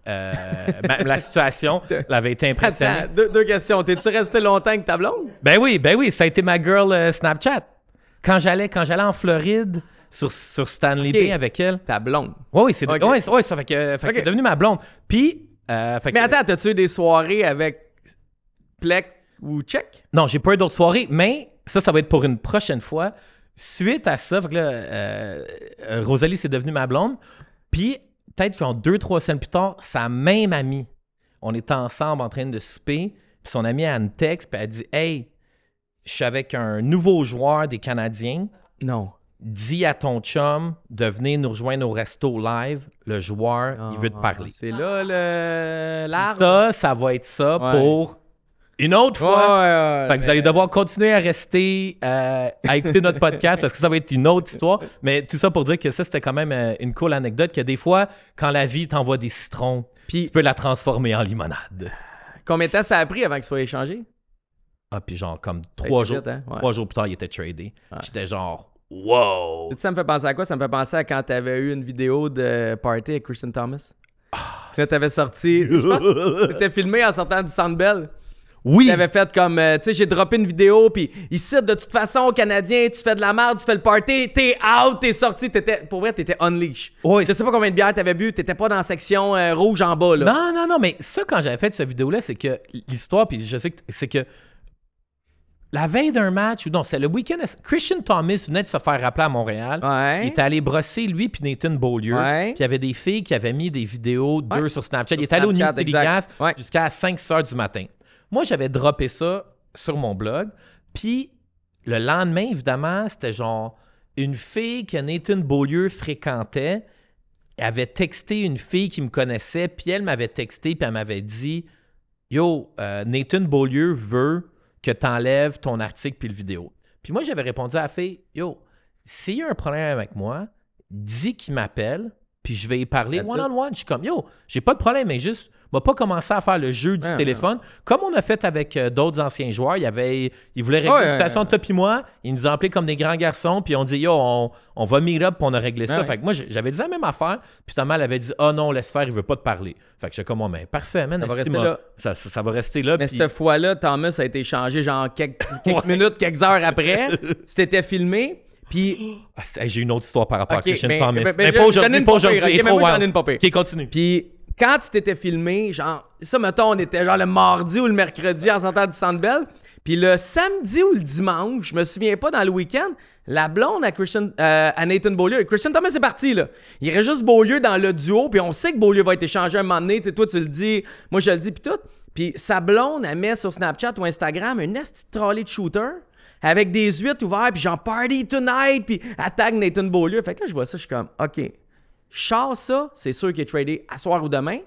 la situation l'avait été impressionnée. Attends, deux questions. T'es-tu resté longtemps avec ta blonde? Ben oui, ça a été ma girl Snapchat. Quand j'allais en Floride sur Stanley Bay avec elle. Ta blonde. Oui, c'est ça fait que c'est devenu ma blonde. Puis mais attends, t'as-tu eu des soirées avec Plek ou Check? Non, j'ai pas eu d'autres soirées, mais ça va être pour une prochaine fois. Suite à ça, fait que là, Rosalie, c'est devenue ma blonde. Puis peut-être qu'en 2-3 semaines plus tard, sa même amie, on était ensemble en train de souper, puis son amie a une texte, puis elle dit « Hey, je suis avec un nouveau joueur des Canadiens. Non. Dis à ton chum de venir nous rejoindre au resto live. Le joueur, il veut te parler. » C'est là l'arbre. Ça va être ça pour une autre fois. Fait que vous allez devoir continuer à rester à écouter notre podcast parce que ça va être une autre histoire. Mais tout ça pour dire que ça, c'était quand même une cool anecdote que des fois, quand la vie t'envoie des citrons, puis tu peux la transformer en limonade. Combien de temps ça a pris avant qu'il soit échangé? Ah, puis genre, comme Ça a 3 été jours, vite, hein? Ouais. 3 jours plus tard, il était tradé. J'étais genre, wow! Ça me fait penser à quoi? Ça me fait penser à quand t'avais eu une vidéo de party avec Christian Thomas. Là, t'avais sorti... Je pense que t'étais filmé en sortant du Centre Bell. Oui! T'avais fait comme... tu sais, j'ai droppé une vidéo, puis ici, de toute façon, Canadien, tu fais de la merde, tu fais le party, t'es out, t'es sorti. Pour vrai, t'étais unleash. Oui. Je sais pas combien de bières t'avais bu, t'étais pas dans la section rouge en bas, là. Non, mais ça, quand j'avais fait cette vidéo-là, c'est que l'histoire, puis je sais que c'est que la veille d'un match, ou non, c'est le week-end, Christian Thomas venait de se faire rappeler à Montréal. Ouais. Il était allé brosser, lui, puis Nathan Beaulieu. Ouais. Puis il y avait des filles qui avaient mis des vidéos d'eux Ouais. sur Snapchat. Sur Il était allé au New Snapchat, City exact. Gas Ouais. jusqu'à 5 heures du matin. Moi, j'avais droppé ça sur mon blog. Puis le lendemain, évidemment, c'était genre une fille que Nathan Beaulieu fréquentait avait texté une fille qui me connaissait, puis elle m'avait texté, puis elle m'avait dit « Yo, Nathan Beaulieu veut que tu enlèves ton article puis le vidéo. » Puis moi, j'avais répondu à la fille « Yo, s'il y a un problème avec moi, dis qu'il m'appelle, puis je vais y parler That's one-on-one. » Je suis comme « Yo, j'ai pas de problème, mais juste... » On va pas commencer à faire le jeu du téléphone. Comme on a fait avec d'autres anciens joueurs, il voulait régler une situation, toi puis moi. Ils nous ont appelés comme des grands garçons, puis on dit, yo, on va meet up, puis on a réglé ça. Fait que moi, j'avais dit la même affaire, puis ta mère elle avait dit, oh non, laisse faire, il veut pas te parler. Fait que j'étais comme, oh, mais parfait, man. Ça va rester là. Ça va rester là. Mais puis... cette fois-là, Thomas a été changé genre quelques minutes, quelques heures après. Tu t'étais filmé. Puis. J'ai une autre histoire par rapport à Christian mais, Thomas. mais Mais pas aujourd'hui, pas aujourd'hui. J'en ai une pas pire. OK, continue. Puis quand tu t'étais filmé, genre, ça, mettons, on était genre le mardi ou le mercredi en sortant du Centre Bell. Puis le samedi ou le dimanche, je me souviens pas, dans le week-end, la blonde à Nathan Beaulieu. Christian Thomas est parti, là. Il reste juste Beaulieu dans le duo, puis on sait que Beaulieu va être échangé un moment donné. Tu sais, toi, tu le dis, moi, je le dis, puis tout. Puis sa blonde, elle met sur Snapchat ou Instagram un esti de trolley de shooter avec des huîtres ouvertes, puis genre « Party tonight », puis elle tag Nathan Beaulieu. Fait que là, je vois ça, je suis comme « OK, je sors ça, c'est sûr qu'il est tradé à soir ou demain. »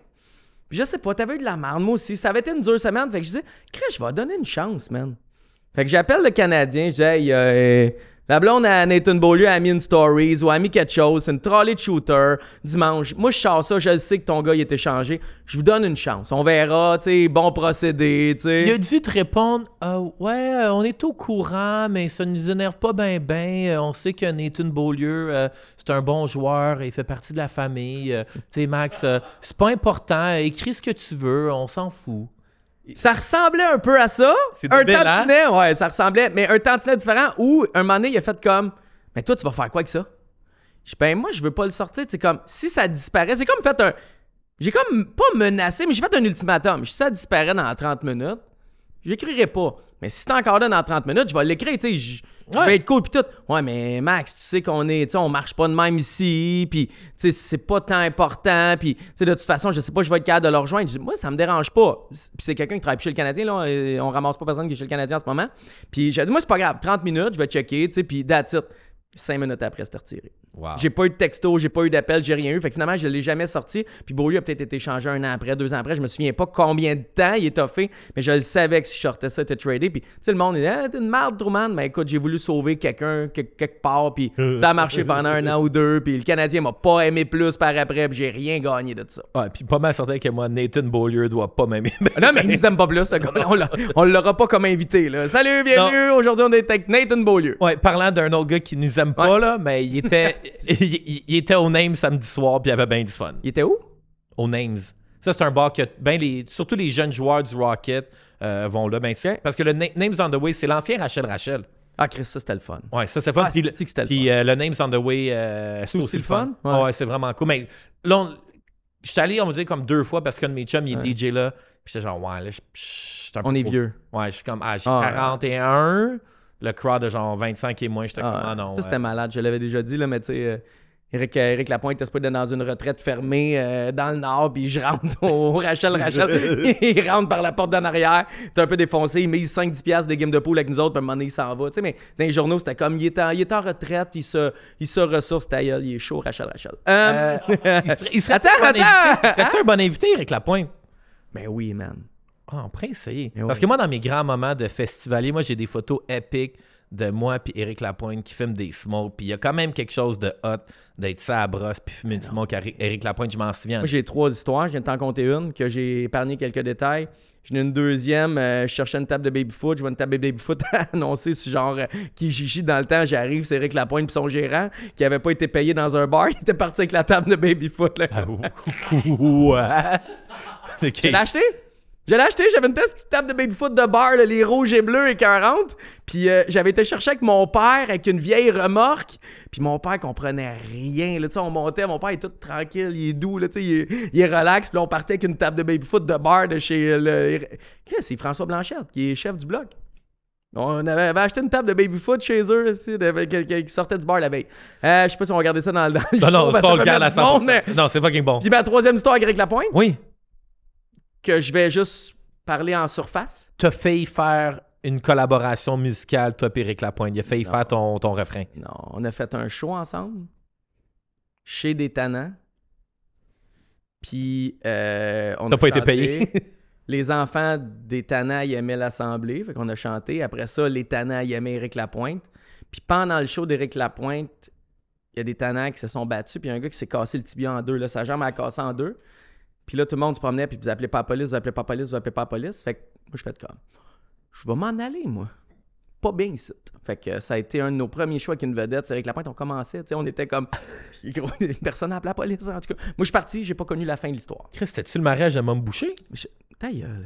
Puis je sais pas, t'avais eu de la merde, moi aussi. Ça avait été une dure semaine, fait que je disais « Chris, je vais donner une chance, man. » Fait que j'appelle le Canadien, je dis « Hey, la blonde à Nathan Beaulieu a mis une stories ou a mis quelque chose, c'est une trolley de shooter dimanche. Moi, je sors ça, je le sais que ton gars, il est échangé. Je vous donne une chance. On verra, tu sais, bon procédé, tu sais. » Il a dû te répondre ouais, on est au courant, mais ça ne nous énerve pas ben. On sait que Nathan Beaulieu, c'est un bon joueur, il fait partie de la famille. Tu sais, Max, c'est pas important. Écris ce que tu veux, on s'en fout. Ça ressemblait un peu à ça. C'est un débile, tantinet, ouais, ça ressemblait, mais un tantinet différent où, un moment donné, il a fait comme « Mais toi, tu vas faire quoi avec ça? » Je dis « Ben, moi, je veux pas le sortir. » C'est comme, si ça disparaît, c'est comme fait un... J'ai comme pas menacé, mais j'ai fait un ultimatum. Si ça disparaît dans 30 minutes, j'écrirai pas. Mais si c'est encore là dans 30 minutes, je vais l'écrire, tu sais, je vais être cool pis tout. Ouais, mais Max, tu sais qu'on est, tu sais, on marche pas de même ici, pis tu sais, c'est pas tant important, pis tu sais, de toute façon, je sais pas, je vais être capable de le rejoindre. Je dis, moi, ça me dérange pas. Pis c'est quelqu'un qui travaille chez le Canadien, là, et on ramasse pas personne qui est chez le Canadien en ce moment. Pis j'ai dit, moi, c'est pas grave, 30 minutes, je vais checker, tu sais, pis that's it. 5 minutes après, c'était retiré. Wow. J'ai pas eu de texto, j'ai pas eu d'appel, j'ai rien eu. Fait que finalement, je l'ai jamais sorti. Puis Beaulieu a peut-être été changé 1 an après, 2 ans après. Je me souviens pas combien de temps il est offert, mais je le savais que si je sortais ça, il était tradé. Puis, tu sais, le monde, il dit, t'es une merde, Truman. Mais écoute, j'ai voulu sauver quelqu'un quelque part. Puis ça a marché pendant 1 an ou 2. Puis le Canadien m'a pas aimé plus par après. Puis j'ai rien gagné de ça. Ouais, puis pas mal certain que moi, Nathan Beaulieu doit pas m'aimer. Non, mais il nous aime pas plus, ce gars-là. On l'aura pas comme invité, là. Salut, bienvenue. Aujourd'hui, on est avec Nathan Beaulieu. Ouais, parlant d'un autre gars qui nous aime pas, là, mais il était, il était au Names samedi soir, puis il avait bien du fun. Il était où? Au Names. Ça, c'est un bar que surtout les jeunes joueurs du Rocket vont là. Ben, parce que le Names on the Way, c'est l'ancien Rachel. Ah, Chris, ça, c'était le fun. Ouais, ça, c'est fun. Ah, Puis, c'est que c'était le puis le Names on the Way, c'est aussi le fun. Ouais, c'est vraiment cool. Mais là, je suis allé, on va dire, comme 2 fois parce qu'un de mes chums, il est DJ là. Puis j'étais genre, ouais, là, on est vieux. Ouais, je suis comme, j'ai 41. Le crowd de genre 25 et moins, j'étais comme, ah non. Ça, c'était malade. Je l'avais déjà dit, là, mais tu sais, Éric Lapointe était supposé dans une retraite fermée dans le Nord, puis je rentre au Rachel. Il rentre par la porte d'en arrière. T'es un peu défoncé. Il mise 5-10$ des games de pool avec nous autres, puis à un moment donné, il s'en va. Tu sais, mais dans les journaux, c'était comme, il est en retraite, il se ressource, ta gueule, il est chaud, Rachel. Il serait un bon invité, Éric Lapointe? Ben oui, man. Ah, on pourrait essayer. Ouais. Parce que moi, dans mes grands moments de festivalier, moi, j'ai des photos épiques de moi puis Éric Lapointe qui fume des smokes. Puis il y a quand même quelque chose de hot d'être ça à brosse puis fumer du smoke à Éric Lapointe, je m'en souviens. Moi, j'ai 3 histoires. Je viens de t'en compter une que j'ai épargné quelques détails. J'en ai une deuxième. Je cherchais une table de baby-foot. Je vois une table de baby-foot annoncée sur genre Kijiji dans le temps. J'arrive, c'est Éric Lapointe puis son gérant qui avait pas été payé dans un bar. Il était parti avec la table de baby-foot. Là. Ouais. OK. Je l'ai acheté. J'avais une petite table de baby-foot de bar, là, les rouges et bleus écœurantes. Puis j'avais été chercher avec mon père avec une vieille remorque. Puis mon père comprenait rien. Là, on montait, mon père est tout tranquille, il est doux, là, il est relax. Puis là, on partait avec une table de baby-foot de bar de chez c'est François Blanchette, qui est chef du bloc. On avait acheté une table de baby-foot chez eux aussi, qui sortait du bar la veille. Je sais pas si on va regarder ça dans le show. Non, c'est pas le cas à 100%. Mais... Non, c'est fucking bon. Puis ma troisième histoire avec Éric Lapointe. Oui. Que je vais juste parler en surface. T'as failli faire une collaboration musicale, toi et Éric Lapointe. Il a failli faire ton refrain. Non, on a fait un show ensemble chez des tannants. Puis on T'as a pas été chanté. payé? Les enfants des tannants, ils aimaient l'assemblée. Fait qu'on a chanté. Après ça, les tannants, ils aimaient Éric Lapointe. Puis pendant le show d'Éric Lapointe, il y a des tannants qui se sont battus. Puis il y a un gars qui s'est cassé le tibia en deux. Là, sa jambe a cassé en deux. Puis là, tout le monde se promenait, puis vous appelez pas la police, vous appelez pas la police, vous appelez pas la police. Fait que moi, je fais comme, je vais m'en aller, moi. Pas bien ici. Fait que ça a été un de nos premiers choix avec une vedette. C'est avec Lapointe, on commençait, tu sais, on était comme, personne n'a appelé la police, en tout cas. Moi, je suis parti, j'ai pas connu la fin de l'histoire. Chris, c'était-tu le mariage de Mom Boucher? Ta gueule.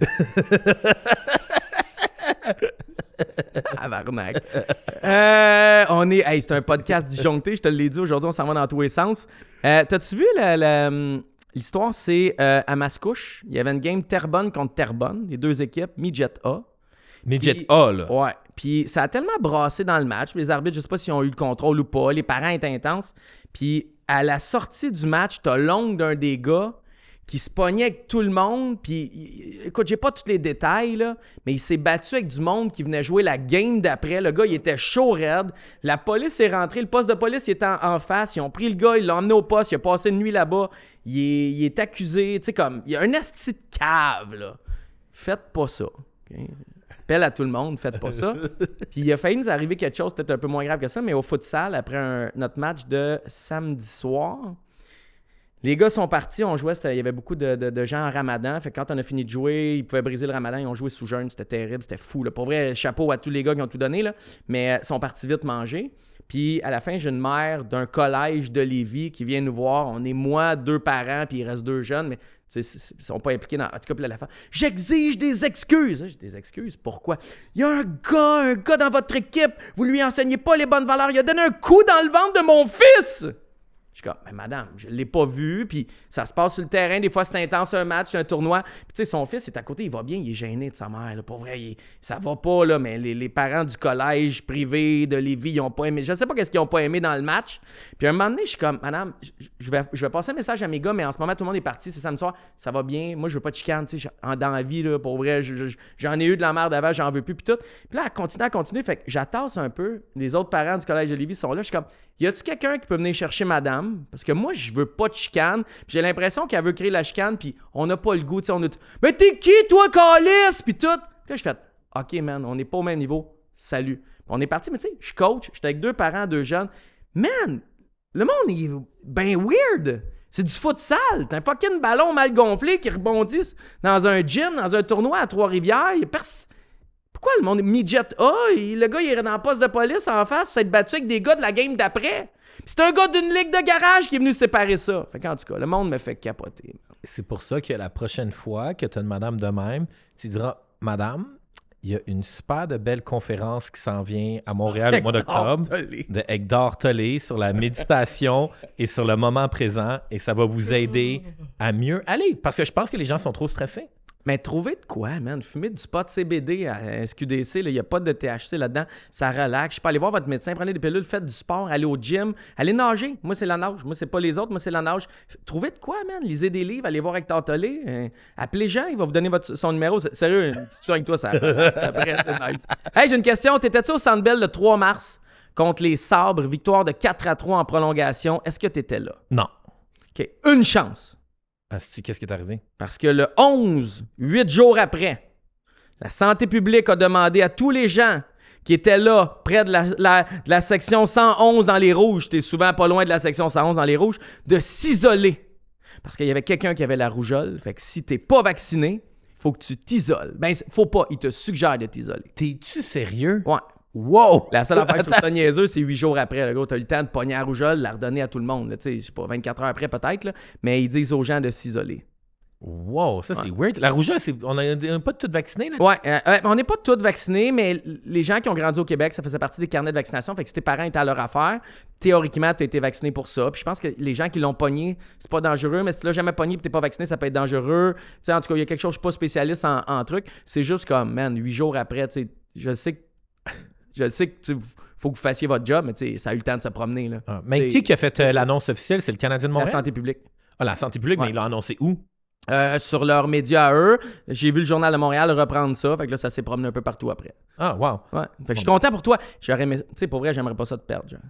Tabarnak. On est... Hey, c'est un podcast disjoncté, je te l'ai dit, aujourd'hui, on s'en va dans tous les sens. T'as-tu vu l'histoire, c'est à Mascouche. Il y avait une game Terrebonne contre Terrebonne, les deux équipes, Midget A. Midget A, là. Ouais. Puis ça a tellement brassé dans le match. Les arbitres, je sais pas s'ils ont eu le contrôle ou pas. Les parents étaient intenses. Puis à la sortie du match, t'as l'ongle d'un des gars qui se pognait avec tout le monde. Puis écoute, j'ai pas tous les détails, là, mais il s'est battu avec du monde qui venait jouer la game d'après. Le gars, il était chaud raide. La police est rentrée. Le poste de police, il était en face. Ils ont pris le gars, ils l'ont emmené au poste. Il a passé une nuit là-bas. Il est accusé. Tu sais, comme, il y a un esti de cave, là. Faites pas ça. Okay? Appel à tout le monde, faites pas ça. Puis il a failli nous arriver quelque chose peut-être un peu moins grave que ça, mais au futsal, après notre match de samedi soir, les gars sont partis, on jouait, il y avait beaucoup de gens en ramadan. Fait que quand on a fini de jouer, ils pouvaient briser le ramadan, ils ont joué sous jeûne, c'était terrible, c'était fou. Là. Pour vrai, chapeau à tous les gars qui ont tout donné, là, mais ils sont partis vite manger. Puis à la fin, j'ai une mère d'un collège de Lévis qui vient nous voir. On est moi, 2 parents, puis il reste 2 jeunes, mais ils sont pas impliqués dans... En tout cas, puis là, la femme, j'exige des excuses. J'ai des excuses, pourquoi? Il y a un gars dans votre équipe, vous lui enseignez pas les bonnes valeurs, il a donné un coup dans le ventre de mon fils! Je suis comme, mais madame, je l'ai pas vu, puis ça se passe sur le terrain, des fois c'est intense, un match, un tournoi. Puis tu sais, son fils est à côté, il va bien, il est gêné de sa mère, là, pour vrai, ça va pas, là, mais les parents du collège privé de Lévis, ils ont pas aimé, je sais pas qu'est-ce qu'ils ont pas aimé dans le match. Puis à un moment donné, je suis comme, madame, je vais passer un message à mes gars, mais en ce moment, tout le monde est parti, c'est samedi soir, ça va bien, moi je veux pas de chicane, tu sais, dans la vie, là, pour vrai, j'en ai eu de la merde avant, j'en veux plus, puis tout. Puis là, elle continue, fait que j'attasse un peu, les autres parents du collège de Lévis sont là, je suis comme, y a-tu quelqu'un qui peut venir chercher madame? Parce que moi, je veux pas de chicane. Puis j'ai l'impression qu'elle veut créer la chicane, puis on n'a pas le goût. On a mais t'es qui, toi, calice? Puis tout. Puis là, je fais, OK, man, on n'est pas au même niveau. Salut. Puis on est parti, mais tu sais, je coach. J'étais avec 2 parents, 2 jeunes. Man, le monde est ben weird. C'est du futsal. T'as un fucking ballon mal gonflé qui rebondit dans un gym, dans un tournoi à Trois-Rivières. Il y a Pourquoi le monde midget A? Le gars, il est dans le poste de police en face, puis s'être battu avec des gars de la game d'après. C'est un gars d'une ligue de garage qui est venu séparer ça. Fait qu'en tout cas, le monde me fait capoter. C'est pour ça que la prochaine fois que tu as une madame de même, tu diras, madame, il y a une super de belle conférence qui s'en vient à Montréal au mois d'octobre de Hector Tollé sur la méditation et sur le moment présent, et ça va vous aider à mieux aller, parce que je pense que les gens sont trop stressés. Mais trouver de quoi, man? Fumer du pot CBD à SQDC, il n'y a pas de THC là-dedans. Ça relaxe. Je peux aller voir votre médecin, prenez des pilules, faites du sport, allez au gym, allez nager. Moi, c'est la nage. Moi, c'est pas les autres. Moi, c'est la nage. Trouvez de quoi, man? Lisez des livres, allez voir Hector Tollé. Appelez Jean, il va vous donner son numéro. Sérieux, une discussion avec toi, ça après, c'est nice. Hey, j'ai une question. T'étais-tu au Centre Bell le 3 mars contre les Sabres? Victoire de 4-3 en prolongation. Est-ce que t'étais là? Non. OK. Une chance. Asti, qu'est-ce qui est arrivé? Parce que le 11, 8 jours après, la santé publique a demandé à tous les gens qui était là, près de la section 111 dans les rouges, t'es souvent pas loin de la section 111 dans les rouges, de s'isoler. Parce qu'il y avait quelqu'un qui avait la rougeole. Fait que si t'es pas vacciné, faut que tu t'isoles. Ben, faut pas. Il te suggère de t'isoler. T'es-tu sérieux? Ouais. Wow! La seule affaire que je trouve ça niaiseux, c'est 8 jours après. Le gars, t'as eu le temps de pogner la rougeole, de la redonner à tout le monde. Tu sais, je sais pas, 24 heures après peut-être, là, mais ils disent aux gens de s'isoler. Wow, ça c'est weird. La rougeole, on n'est pas tous vaccinés, là? Ouais, on n'est pas tous vaccinés, mais les gens qui ont grandi au Québec, ça faisait partie des carnets de vaccination. Fait que si tes parents étaient à leur affaire, théoriquement, tu as été vacciné pour ça. Puis je pense que les gens qui l'ont pogné, c'est pas dangereux, mais si tu l'as jamais pogné et t'es pas vacciné, ça peut être dangereux. Tu sais, en tout cas, il y a quelque chose, je suis pas spécialiste en trucs. C'est juste comme, man, 8 jours après, tu sais, je sais que faut que vous fassiez votre job, mais tu sais, ça a eu le temps de se promener, là. Ah, mais qui a fait l'annonce officielle? C'est le Canadien de Montréal? La santé publique. Ah, la santé publique, Ouais. mais il l'a annoncé où? Sur leurs médias à eux. J'ai vu le Journal de Montréal reprendre ça. Fait que là, ça s'est promené un peu partout après. Ah, wow. Ouais. Fait que je suis content pour toi. J'aurais aimé... Tu sais, pour vrai, j'aimerais pas ça te perdre, genre.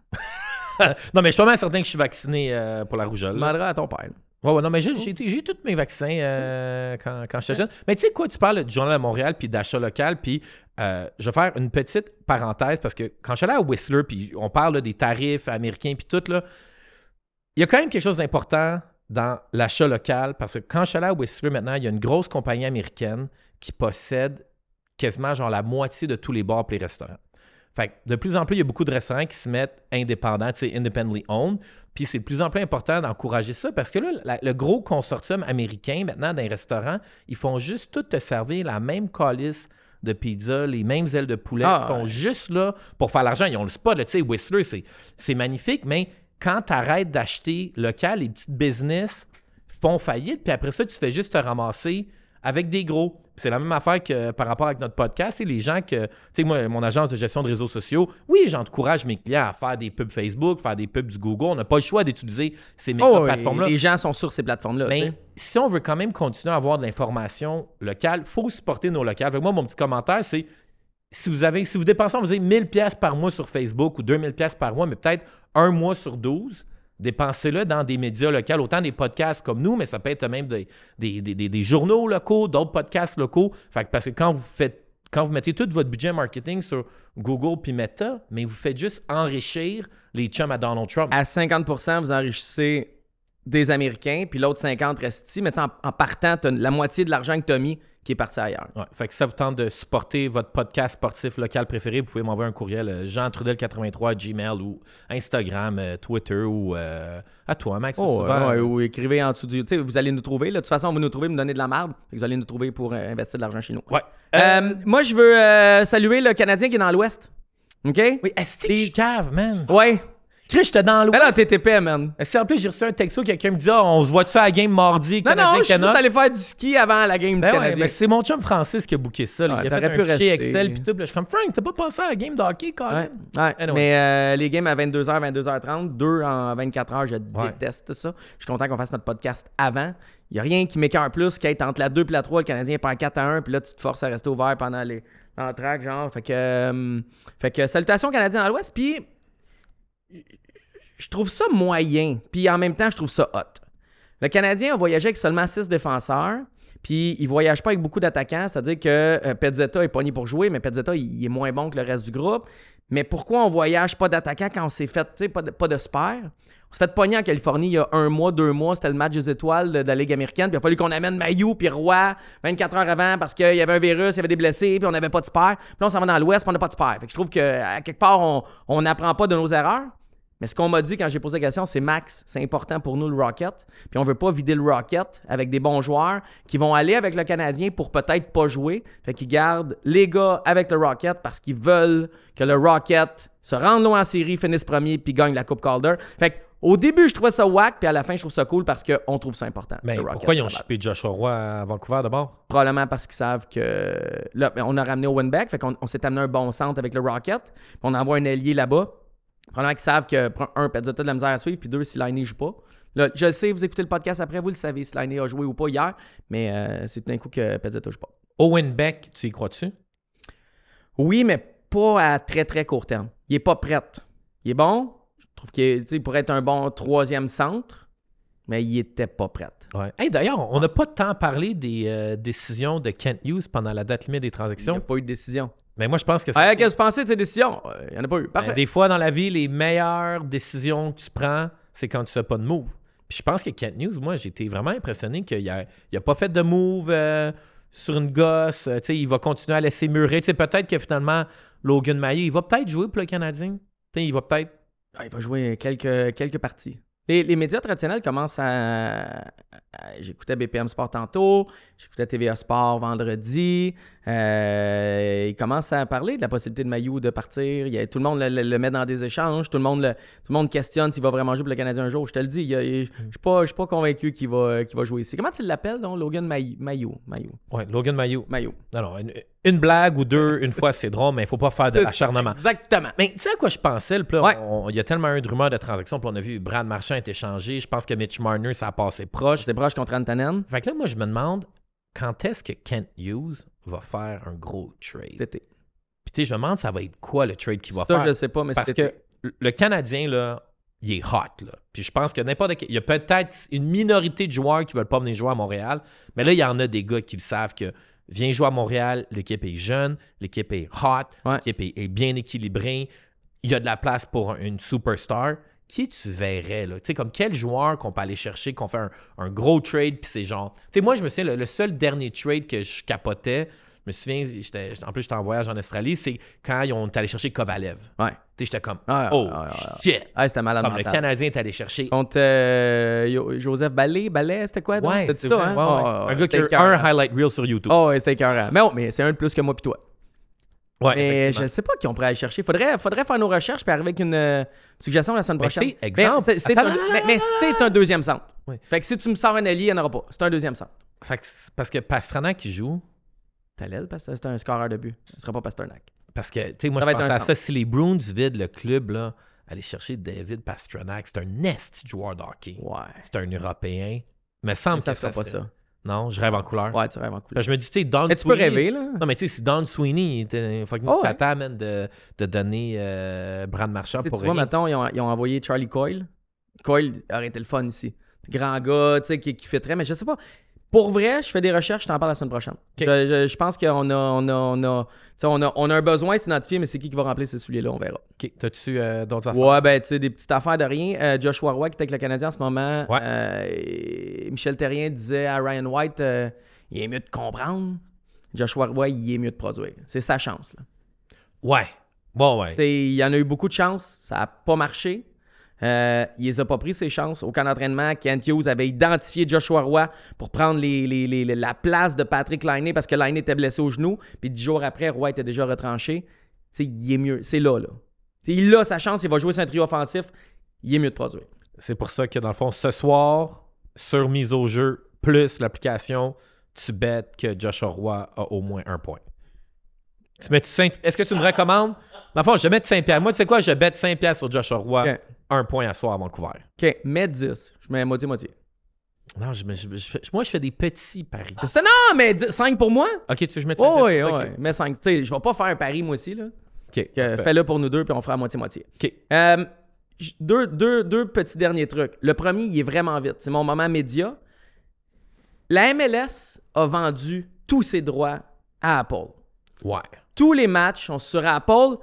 Non, mais je suis pas mal certain que je suis vacciné pour la rougeole. Je demanderai à ton père. Ouais, non, mais j'ai tous mes vaccins quand j'étais jeune. Mais tu sais quoi, tu parles du Journal de Montréal puis d'achat local, puis je vais faire une petite parenthèse parce que quand je suis allé à Whistler, puis on parle là, des tarifs américains puis tout, là, il y a quand même quelque chose d'important dans l'achat local parce que quand je suis allé à Whistler maintenant, il y a une grosse compagnie américaine qui possède quasiment genre la moitié de tous les bars et les restaurants. Fait que de plus en plus, il y a beaucoup de restaurants qui se mettent indépendants, tu sais, independently owned. Puis c'est de plus en plus important d'encourager ça parce que là, le gros consortium américain, maintenant, dans les restaurants, ils font juste tout te servir la même calice de pizza, les mêmes ailes de poulet. Ils sont juste là pour faire l'argent. Ils ont le spot, là, tu sais, Whistler, c'est magnifique, mais quand tu arrêtes d'acheter local, les petites business font faillite, puis après ça, tu fais juste te ramasser avec des gros. Puis c'est la même affaire que par rapport avec notre podcast. C'est les gens que, tu sais, moi, mon agence de gestion de réseaux sociaux, oui, j'encourage mes clients à faire des pubs Facebook, faire des pubs du Google. On n'a pas le choix d'utiliser ces méga plateformes-là. Les gens sont sur ces plateformes-là. Mais si on veut quand même continuer à avoir de l'information locale, il faut supporter nos locales. Fait que moi, mon petit commentaire, c'est si vous dépensez, on vous dit 1000$ par mois sur Facebook ou 2000$ par mois, mais peut-être un mois sur 12, dépensez-le dans des médias locaux, autant des podcasts comme nous, mais ça peut être même des journaux locaux, d'autres podcasts locaux. Fait que parce que quand vous mettez tout votre budget marketing sur Google puis Meta, mais vous faites juste enrichir les chums à Donald Trump. À 50%, vous enrichissez des Américains, puis l'autre 50 reste ici. Mais en partant, tu as la moitié de l'argent que tu as mis qui est parti ailleurs. Ouais, fait que si ça vous tente de supporter votre podcast sportif local préféré, vous pouvez m'envoyer un courriel jeantrudel83@gmail ou Instagram, Twitter ou à toi, Max. Ou écrivez en dessous du... Tu sais, vous allez nous trouver. Là. De toute façon, vous nous trouvez, me donner de la merde. Vous allez nous trouver pour investir de l'argent chez nous. Ouais. Moi, je veux saluer le Canadien qui est dans l'Ouest. OK? Oui, est-ce que je cave, man? Ouais. Chris, j'étais dans l'Ouest. Alors, t'es épais, man. Si en plus j'ai reçu un texto, quelqu'un me dit on se voit-tu à la game mardi, Non, je suis juste allé faire du ski avant la game du Canadien. Mais c'est mon chum Francis qui a booké ça. Il a fait un fichier Excel puis tout. Là, je suis comme Frank, t'as pas pensé à la game de hockey, quand même? Ouais. Anyway. Mais les games à 22h, 22h30, 2 en 24h, je déteste ça. Je suis content qu'on fasse notre podcast avant. Il n'y a rien qui m'écoeure plus qu'être entre la 2 et la 3, le Canadien perd 4-1, puis là, tu te forces à rester ouvert pendant l'entraque, genre. Fait que salutations Canadiens dans l'Ouest, puis je trouve ça moyen, puis en même temps, je trouve ça hot. Le Canadien a voyagé avec seulement 6 défenseurs, puis il ne voyage pas avec beaucoup d'attaquants, c'est-à-dire que Pezzetta est pogné pour jouer, mais Pezzetta, il est moins bon que le reste du groupe. Mais pourquoi on voyage pas d'attaquants quand on s'est fait, tu sais, pas de spare? On s'est fait pogner en Californie il y a 1 mois, 2 mois, c'était le match des étoiles de la Ligue américaine, puis il a fallu qu'on amène Mailloux puis Roy 24 heures avant parce qu'il y avait un virus, il y avait des blessés, puis on n'avait pas de spare. Puis là, on s'en va dans l'Ouest, puis on n'a pas de spare. Fait que je trouve qu'à quelque part, on n'apprend pas de nos erreurs. Mais ce qu'on m'a dit quand j'ai posé la question, c'est Max, c'est important pour nous le Rocket. Puis on veut pas vider le Rocket avec des bons joueurs qui vont aller avec le Canadien pour peut-être pas jouer. Fait qu'ils gardent les gars avec le Rocket parce qu'ils veulent que le Rocket se rende loin en série, finisse premier puis gagne la Coupe Calder. Fait qu'au début, je trouvais ça whack, puis à la fin, je trouve ça cool parce qu'on trouve ça important. Mais pourquoi ils ont shippé Joshua Roy à Vancouver d'abord? Probablement parce qu'ils savent que... Là, on a ramené Owen Beck, fait qu'on s'est amené un bon centre avec le Rocket. Puis on envoie un ailier là-bas. Probablement qu'ils savent que, un, Pezzetta de la misère à suivre, puis 2, si Laine ne joue pas. Là, je le sais, vous écoutez le podcast après, vous le savez si Laine a joué ou pas hier, mais c'est tout d'un coup que Pezzetta ne joue pas. Owen Beck, tu y crois-tu? Oui, mais pas à très, très court terme. Il n'est pas prêt. Il est bon. Je trouve qu'il pourrait être un bon 3e centre. Mais il était pas prêt. Ouais. Hey, d'ailleurs, on n'a pas tant parlé des décisions de Kent Hughes pendant la date limite des Il n'y transactions. a pas eu de décision. Mais moi, je pense que Qu'est-ce que tu pensais de ces décisions? Il n'y en a pas eu. Parfait. Des fois, dans la vie, les meilleures décisions que tu prends, c'est quand tu ne fais pas de move. Puis je pense que Kent Hughes, moi, j'ai été vraiment impressionné qu'il n'a pas fait de move sur une gosse. Il va continuer à laisser mûrir. Peut-être que finalement, Logan Maillet, il va peut-être jouer pour le Canadien. Il va peut-être... Il va jouer quelques parties. Les médias traditionnels commencent j'écoutais BPM Sport tantôt, j'écoutais TVA Sport vendredi. Ils commencent à parler de la possibilité de Mailloux de partir. Tout le monde le met dans des échanges. Tout le monde questionne s'il va vraiment jouer pour le Canadien un jour. Je te le dis, je suis pas convaincu qu'il va jouer ici. Comment tu l'appelles, donc, Logan Mailloux? Oui, Logan Mailloux. Mailloux. Non, une blague ou deux, une fois, c'est drôle, mais il ne faut pas faire de l'acharnement. Exactement. Mais tu sais à quoi je pensais? Ouais. Il y a tellement eu de rumeurs de transactions, puis on a vu Brad Marchand être échangé. Je pense que Mitch Marner, ça a passé proche. C'est proche contre Antanen. Fait que là, moi, je me demande, quand est-ce que Kent Hughes va faire un gros trade? Cet été. Puis tu sais, je me demande, ça va être quoi le trade qu'il va Ça, faire? je ne sais pas, mais Parce que le Canadien, là, il est hot, là. Puis je pense que il y a peut-être une minorité de joueurs qui ne veulent pas venir jouer à Montréal, mais là, il y en a des gars qui le savent que viens jouer à Montréal, l'équipe est jeune, l'équipe est hot, l'équipe est bien équilibrée, il y a de la place pour une superstar. Qui tu verrais, là? Tu sais, comme quel joueur qu'on peut aller chercher, qu'on fait un gros trade, puis c'est genre... Tu sais, moi, je me souviens, le seul dernier trade que je capotais, je me souviens, en plus, j'étais en voyage en Australie, c'est quand ils ont allé chercher Kovalev. Ouais. Tu sais, j'étais comme, shit! C'était malade comme le Canadien est allé chercher... Contre Joseph Ballet, c'était quoi? Ouais, c'était ça, hein? Un gars qui a un highlight reel sur YouTube. Oh, c'était écœurant. Mais c'est un de plus que moi pis toi. Ouais, mais je ne sais pas qui on pourrait aller chercher. Faudrait faire nos recherches et arriver avec une suggestion la semaine prochaine. Mais c'est un deuxième centre. Oui. Fait que si tu me sors un allié, il n'y en aura pas. C'est un deuxième centre. Fait que parce que Pastrnak qui joue... T'as l'aile parce que c'est un scoreur de but. Ce ne sera pas Pastrnak. Parce que, tu sais, moi, je pensais à ça. Si les Bruins vident le club, là, aller chercher David Pastrnak, c'est un nasty joueur de hockey. Ouais. C'est un Européen. Mais semble que ça sera pas ça. Non, je rêve en couleur. Ouais, tu rêves en couleur. Je me dis, tu sais, Don Sweeney... Tu peux rêver, là. Non, mais tu sais, si Don Sweeney était fucking pata, man, de donner Brad Marchand pour tu vois, maintenant, ils ont envoyé Charlie Coyle. Coyle aurait été le fun ici. Grand gars, tu sais, qui fitterait, mais je sais pas. Pour vrai, je fais des recherches, je t'en parle la semaine prochaine. Okay. Je pense qu'on a un besoin s'identifier, mais c'est qui va remplir ces souliers-là, on verra. OK. T'as-tu d'autres affaires? Ouais, ben, tu sais, des petites affaires de rien. Joshua Roy, qui est avec le Canadien en ce moment. Ouais. Michel Therrien disait à Ryan White, il est mieux de comprendre. Joshua Roy, il est mieux de produire. C'est sa chance, là. Ouais. Bon, ouais. Il y en a eu beaucoup de chances. Ça n'a pas marché. Il les a pas pris ses chances. Au camp d'entraînement, Kent Hughes avait identifié Joshua Roy pour prendre la place de Patrick Laine parce que Laine était blessé au genou. Puis 10 jours après, Roy était déjà retranché. T'sais, il est mieux. C'est là. T'sais, il a sa chance. Il va jouer sur un trio offensif. Il est mieux de produire. C'est pour ça que, dans le fond, ce soir, sur mise au jeu, plus l'application, tu bêtes que Joshua Roy a au moins 1 point. Est-ce que tu me recommandes? Dans le fond, je bête 5$. Moi, tu sais quoi? Je bête 5$ sur Joshua Roy. Okay. 1 point à soir à Vancouver. OK, mets 10. Je mets moitié-moitié. Non, moi, je fais des petits paris. Non, mais 5 pour moi. OK, je mets 5$. Oui, mets 5. Tu sais, je vais pas faire un pari, moi aussi, là. OK. Fais-le pour nous deux, puis on fera à moitié-moitié. OK. Deux petits derniers trucs. Le premier, il est vraiment vite. C'est mon moment média. La MLS a vendu tous ses droits à Apple. Ouais. Tous les matchs sont sur Apple,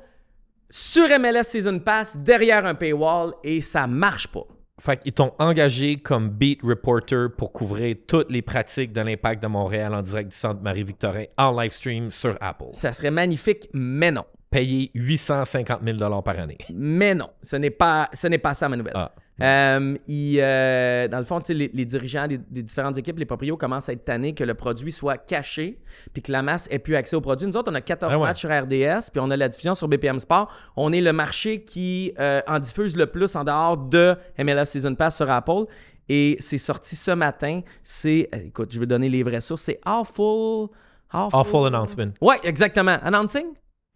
sur MLS Season Pass, derrière un paywall, et ça marche pas. Fait qu'ils t'ont engagé comme beat reporter pour couvrir toutes les pratiques de l'Impact de Montréal en direct du Centre Marie-Victorin en live stream sur Apple. Ça serait magnifique, mais non. Payer 850 000 par année. Mais non, ce n'est pas ça ma nouvelle. Dans le fond, les dirigeants des différentes équipes, les proprios commencent à être tannés que le produit soit caché puis que la masse ait plus accès au produit. Nous autres, on a 14 matchs sur RDS puis on a la diffusion sur BPM Sport. On est le marché qui en diffuse le plus en dehors de MLS Season Pass sur Apple. Et c'est sorti ce matin. Écoute, je vais donner les vraies sources. C'est Awful Announcement. Ouais, exactement. Announcing?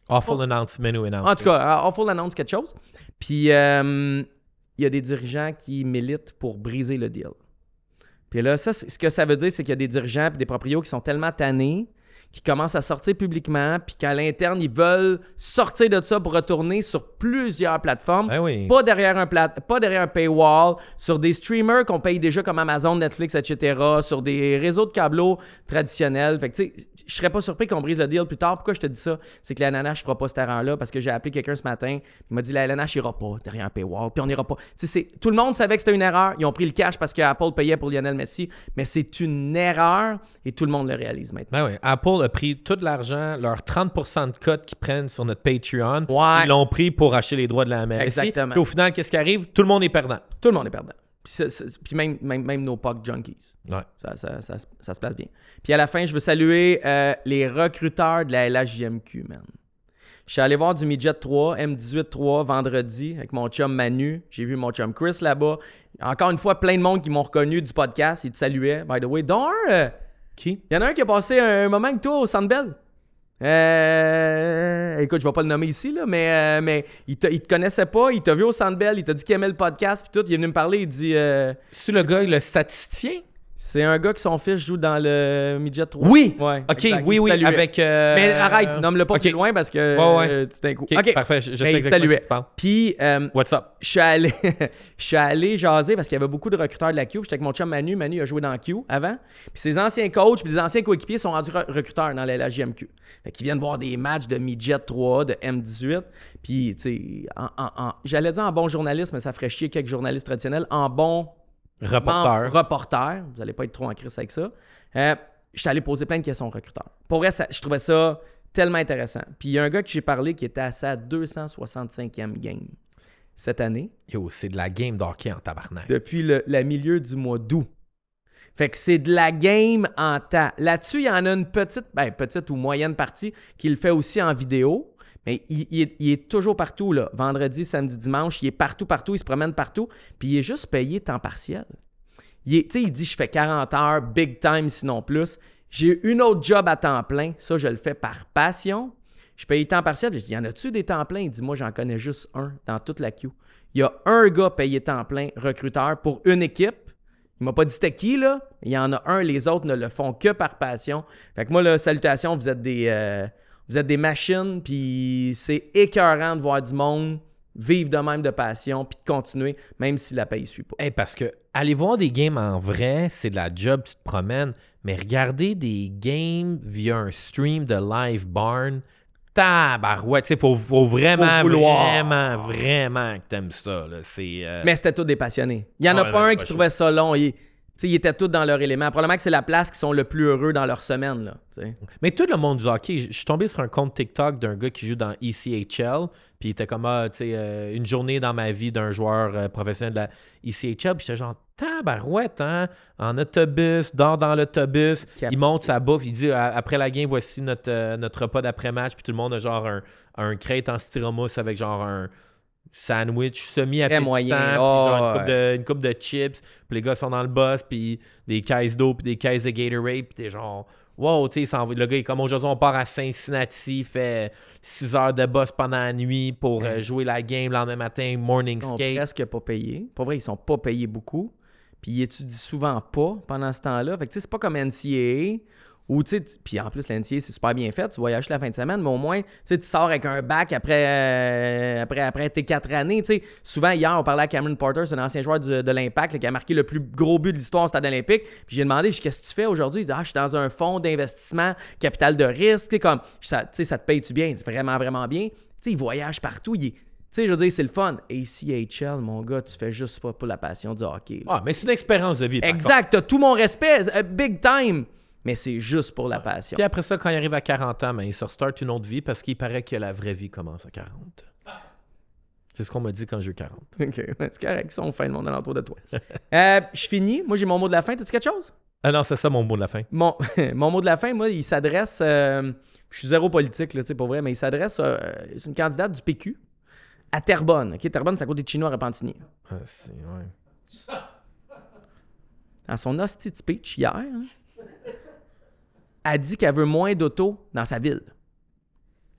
Awful Announcement ou Announcing. En tout cas, Awful Announce quelque chose. Puis, il y a des dirigeants qui militent pour briser le deal. Puis là, ça, ce que ça veut dire, c'est qu'il y a des dirigeants et des proprios qui sont tellement tannés qui commence à sortir publiquement, puis qu'à l'interne, ils veulent sortir de ça pour retourner sur plusieurs plateformes. Ben oui. Pas derrière un paywall, sur des streamers qu'on paye déjà comme Amazon, Netflix, etc., sur des réseaux de câbleaux traditionnels. Fait que, tu sais, je serais pas surpris qu'on brise le deal plus tard. Pourquoi je te dis ça? C'est que la LNH fera pas cette erreur-là parce que j'ai appelé quelqu'un ce matin. Il m'a dit la LNH ira pas derrière un paywall, puis on ira pas. Tu sais, tout le monde savait que c'était une erreur. Ils ont pris le cash parce que Apple payait pour Lionel Messi, mais c'est une erreur et tout le monde le réalise maintenant. Ben oui, Apple a pris tout l'argent, leurs 30% de cote qu'ils prennent sur notre Patreon, Ouais. ils l'ont pris pour acheter les droits de la MLS. Exactement. Puis au final, qu'est-ce qui arrive? Tout le monde est perdant. Tout le monde est perdant. Puis même nos puck junkies. Ouais. Ça se passe bien. Puis à la fin, je veux saluer les recruteurs de la LHJMQ, man. Je suis allé voir du Midget 3, M18-3 vendredi avec mon chum Manu. J'ai vu mon chum Chris là-bas. Encore une fois, plein de monde qui m'ont reconnu du podcast. Ils te saluaient, by the way. Dont un... Qui? Il y en a un qui a passé un moment avec toi au Centre Bell. Écoute, je vais pas le nommer ici, là, mais il te connaissait pas, il t'a vu au Centre Bell, il t'a dit qu'il aimait le podcast, puis tout, il est venu me parler, il dit... C'est le gars, le statisticien? C'est un gars qui son fils joue dans le Midget 3. Oui! Ouais, OK, exact. oui, Il te oui, saluait. avec... Mais arrête, nomme-le pas OK. plus loin parce que Ouais. tout d'un coup... OK, parfait, je sais Mais il te exactement de saluait. qui tu parles. Puis, What's up? je suis allé jaser parce qu'il y avait beaucoup de recruteurs de la Q. J'étais avec mon chum Manu. Manu a joué dans Q avant. Puis ses anciens coachs puis des anciens coéquipiers sont rendus recruteurs dans la LHJMQ. Fait qu'ils viennent voir des matchs de Midget 3, de M18. Puis, tu sais, j'allais dire en bon journaliste, mais ça ferait chier quelques journalistes traditionnels. En bon... reporter. Vous n'allez pas être trop en crise avec ça. Je suis allé poser plein de questions aux recruteurs. Pour vrai, je trouvais ça tellement intéressant. Puis il y a un gars que j'ai parlé qui était à sa 265e game cette année. Yo, c'est de la game d'hockey en tabarnak. Depuis le milieu du mois d'août. Fait que c'est de la game en temps. Là-dessus, il y en a une petite ou moyenne partie qui le fait aussi en vidéo. Mais il est toujours partout, là. Vendredi, samedi, dimanche, il est partout, il se promène partout. Puis il est juste payé temps partiel. Tu sais, il dit « Je fais 40 heures, big time, sinon plus. J'ai une autre job à temps plein. Ça, je le fais par passion. Je paye temps partiel. » Je dis « Y en a-tu des temps pleins? » Il dit « Moi, j'en connais juste un dans toute la queue. Il y a un gars payé temps plein, recruteur, pour une équipe. Il m'a pas dit c'était qui, là. Il y en a un, les autres ne le font que par passion. Fait que moi, là, salutations, vous êtes des machines, puis c'est écœurant de voir du monde vivre de même de passion, puis de continuer, même si la paye ne suit pas. Hey, parce que aller voir des games en vrai, c'est de la job, tu te promènes, mais regarder des games via un stream de Live Barn, tabarouette, tu sais, faut vraiment que t'aimes ça, là. Mais c'était tous des passionnés. Il n'y en a pas un qui trouvait ça long. Ils étaient tous dans leur élément. Probablement que c'est la place qui sont le plus heureux dans leur semaine, là. T'sais. Mais tout le monde du hockey, je suis tombé sur un compte TikTok d'un gars qui joue dans ECHL, puis il était comme, une journée dans ma vie d'un joueur professionnel de la ECHL, puis j'étais genre, tabarouette, hein, en autobus, dort dans l'autobus, il monte sa bouffe, il dit, après la game, voici notre repas d'après-match, puis tout le monde a genre un crate en styromousse avec genre un sandwich semi-appétissant, une coupe de chips, puis les gars sont dans le bus, puis des caisses d'eau, puis des caisses de Gatorade, puis t'es genre, wow, tu sais, le gars est comme aujourd'hui, on part à Cincinnati, fait 6 heures de bus pendant la nuit pour jouer la game le lendemain matin, morning skate. Ils sont presque pas payés. Pour vrai, ils sont pas payés beaucoup, puis ils étudient souvent pas pendant ce temps-là. Fait que tu sais, c'est pas comme NCAA. Ou, tu sais, puis en plus, l'NCA, c'est super bien fait. Tu voyages la fin de semaine, mais au moins, tu sais, tu sors avec un bac après tes 4 années. Tu sais, souvent, hier, on parlait à Cameron Porter, c'est un ancien joueur de l'Impact là, qui a marqué le plus gros but de l'histoire au Stade olympique. Puis j'ai demandé, qu'est-ce que tu fais aujourd'hui? Il dit, je suis dans un fonds d'investissement, capital de risque. Tu sais, comme, ça te paye-tu bien? C'est vraiment, vraiment bien. Tu sais, il voyage partout. Tu sais, je veux dire, c'est le fun. ACHL, mon gars, tu fais juste pas pour la passion du hockey. Là. Ah, mais c'est une expérience de vie. Exact, t'as tout mon respect. Big time. Mais c'est juste pour la passion. Puis après ça, quand il arrive à 40 ans, il se restart une autre vie parce qu'il paraît que la vraie vie commence à 40. C'est ce qu'on m'a dit quand j'ai eu 40. OK, c'est correct. Ils sont fins, le monde alentour de toi. Je finis. Moi, j'ai mon mot de la fin. T'as-tu quelque chose? Ah non, c'est ça mon mot de la fin. Mon mot de la fin, moi, il s'adresse... je suis zéro politique, là, tu sais, pour vrai, mais il s'adresse... c'est une candidate du PQ à Terrebonne. OK, Terrebonne, c'est à côté de Chinois à Repentigny. Ah, c'est... Ouais. Dans son hostie de speech hier... Hein, a dit qu'elle veut moins d'auto dans sa ville.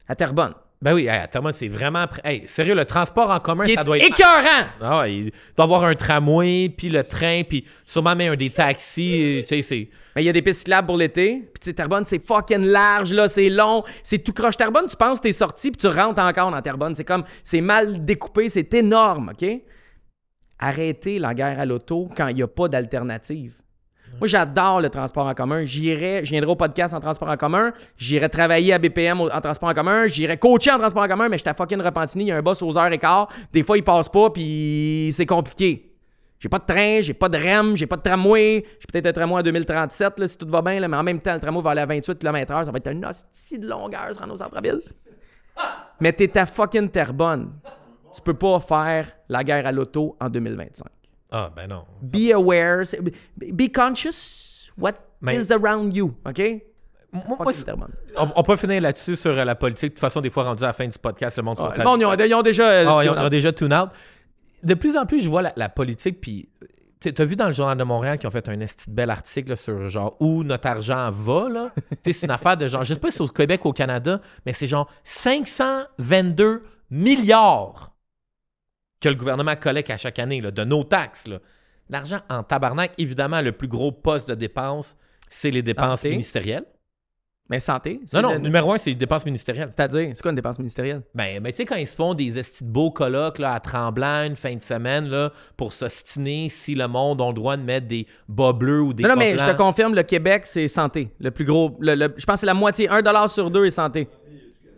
À Terrebonne. Ben oui, à Terrebonne, c'est vraiment... Hey, sérieux, le transport en commun, ça doit être... écœurant! Ah, il doit avoir un tramway, puis le train, puis sûrement même des taxis, tu sais, c'est... Mais il y a des pistes cyclables pour l'été. Puis tu sais, Terrebonne, c'est fucking large, là, c'est long, c'est tout croche. Terrebonne, tu penses que t'es sorti, puis tu rentres encore dans Terrebonne. C'est comme, c'est mal découpé, c'est énorme, OK? Arrêtez la guerre à l'auto quand il n'y a pas d'alternative. Moi, j'adore le transport en commun. Je viendrai au podcast en transport en commun. J'irai travailler à BPM en transport en commun. J'irai coacher en transport en commun, mais je suis à fucking Repentigny. Il y a un boss aux heures et quart. Des fois, il passe pas, puis c'est compliqué. J'ai pas de train, j'ai pas de REM, j'ai pas de tramway. J'ai peut-être un tramway en 2037, là, si tout va bien, là, mais en même temps, le tramway va aller à 28 km/h. Ça va être une hostie de longueur, se rendre au centre-ville. Mais t'es à fucking Terrebonne. Tu peux pas faire la guerre à l'auto en 2025. Ah, ben non. Be aware, be conscious what is around you, OK? On peut finir là-dessus sur la politique. De toute façon, des fois, rendu à la fin du podcast, le monde sont Bon, ils ont déjà... ils ont déjà tune out. De plus en plus, je vois la politique, puis t'as vu dans le Journal de Montréal qu'ils ont fait un esti de bel article là, sur genre où notre argent va, là. C'est une affaire de genre, je sais pas si c'est au Québec ou au Canada, mais c'est genre 522 milliards que le gouvernement collecte à chaque année, là, de nos taxes. Là. L'argent en tabarnak, évidemment, le plus gros poste de dépenses, c'est les dépenses ministérielles. Mais santé? Non, numéro 1, c'est les dépenses ministérielles. C'est-à-dire, c'est quoi une dépense ministérielle? Ben tu sais, quand ils se font des estis de beaux colloques là, à Tremblant, une fin de semaine, là, pour s'ostiner si le monde a le droit de mettre des bas bleus ou des Non, mais blancs. je te confirme, le Québec, c'est santé. Le plus gros, je pense que c'est la moitié, 1$ sur 2 est santé.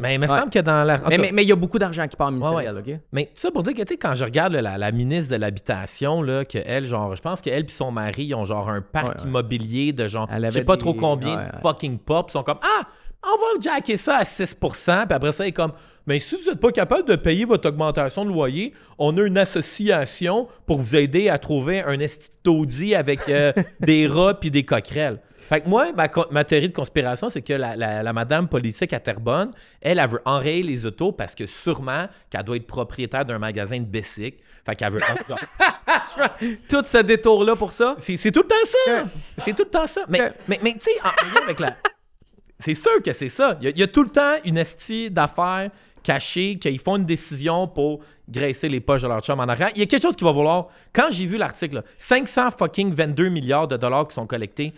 Mais il me semble que dans la... Mais il y a beaucoup d'argent qui part en ministériel, OK? Mais ça pour dire que, tu sais, quand je regarde la ministre de l'Habitation, là, que elle, genre, je pense qu'elle et son mari, ils ont genre un parc immobilier de genre, je sais pas trop combien de fucking pop. Ils sont comme, on va jacker ça à 6%. Puis après ça, il est comme, mais si vous n'êtes pas capable de payer votre augmentation de loyer, on a une association pour vous aider à trouver un esti de taudis avec des rats puis des coquerelles. Fait que moi, ma théorie de conspiration, c'est que la madame politique à Terrebonne, elle veut enrayer les autos parce que sûrement qu'elle doit être propriétaire d'un magasin de Bessic. Fait qu'elle veut... Tout ce détour-là pour ça? C'est tout le temps ça! C'est tout le temps ça. Mais tu sais, en lien avec la... C'est sûr que c'est ça. Il y a tout le temps une estie d'affaires cachées qu'ils font une décision pour graisser les poches de leur chum en arrière. Il y a quelque chose qui va vouloir... Quand j'ai vu l'article, là, 522 milliards de dollars qui sont collectés,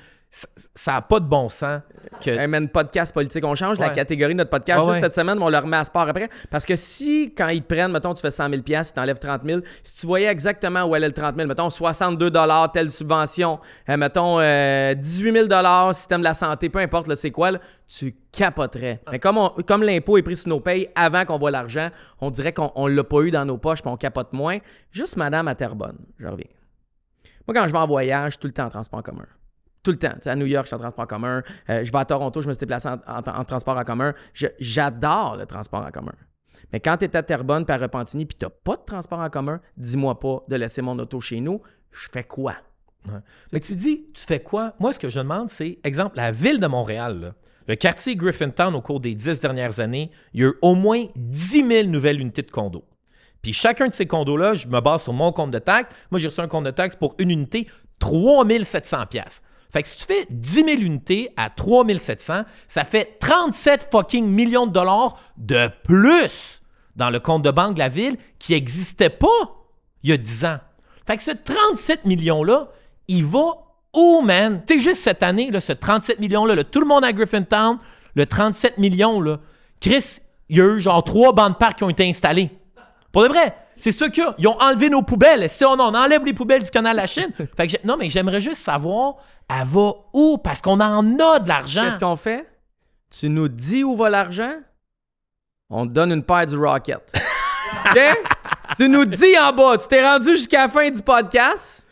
ça n'a pas de bon sens. Hey man, podcast politique, on change la catégorie de notre podcast cette semaine, mais on le remet à sport après. Parce que si, quand ils te prennent, mettons, tu fais 100 000 $, ils t'enlèvent 30 000, si tu voyais exactement où allait le 30 000, mettons 62 $, telle subvention, mettons 18 000 $, système de la santé, peu importe, là, c'est quoi, là, tu capoterais. Mais comme l'impôt est pris sur nos payes avant qu'on voit l'argent, on dirait qu'on l'a pas eu dans nos poches puis on capote moins. Juste madame à Terrebonne, je reviens. Moi, quand je vais en voyage, je suis tout le temps en transport en commun. Tout le temps. T'sais, à New York, je suis en transport en commun. Je vais à Toronto, je me suis déplacé en transport en commun. J'adore le transport en commun. Mais quand tu es à Terrebonne puis à Repentigny puis tu n'as pas de transport en commun, dis-moi pas de laisser mon auto chez nous. Je fais quoi? Ouais. Mais tu dis, tu fais quoi? Moi, ce que je demande, c'est, exemple, la ville de Montréal, là, le quartier Griffintown, au cours des 10 dernières années, il y a eu au moins 10 000 nouvelles unités de condos. Puis chacun de ces condos-là, je me base sur mon compte de taxe. Moi, j'ai reçu un compte de taxe pour une unité, 3 700 $. Fait que si tu fais 10 000 unités à 3 700, ça fait 37 fucking millions de dollars de plus dans le compte de banque de la ville qui n'existait pas il y a 10 ans. Fait que ce 37 millions-là, il va où, man? Tu sais, juste cette année, là, ce 37 millions-là, là, tout le monde à Griffintown, le 37 millions, là, Chris, il y a eu genre 3 bancs de parc qui ont été installés. Pour de vrai, c'est ça qu'il y a. Ils ont enlevé nos poubelles. Si on enlève les poubelles du canal de la Chine. Fait que non, mais j'aimerais juste savoir, elle va où? Parce qu'on en a de l'argent. Qu'est-ce qu'on fait? Tu nous dis où va l'argent? On te donne une paire du Rocket. OK? Tu nous dis en bas, tu t'es rendu jusqu'à la fin du podcast,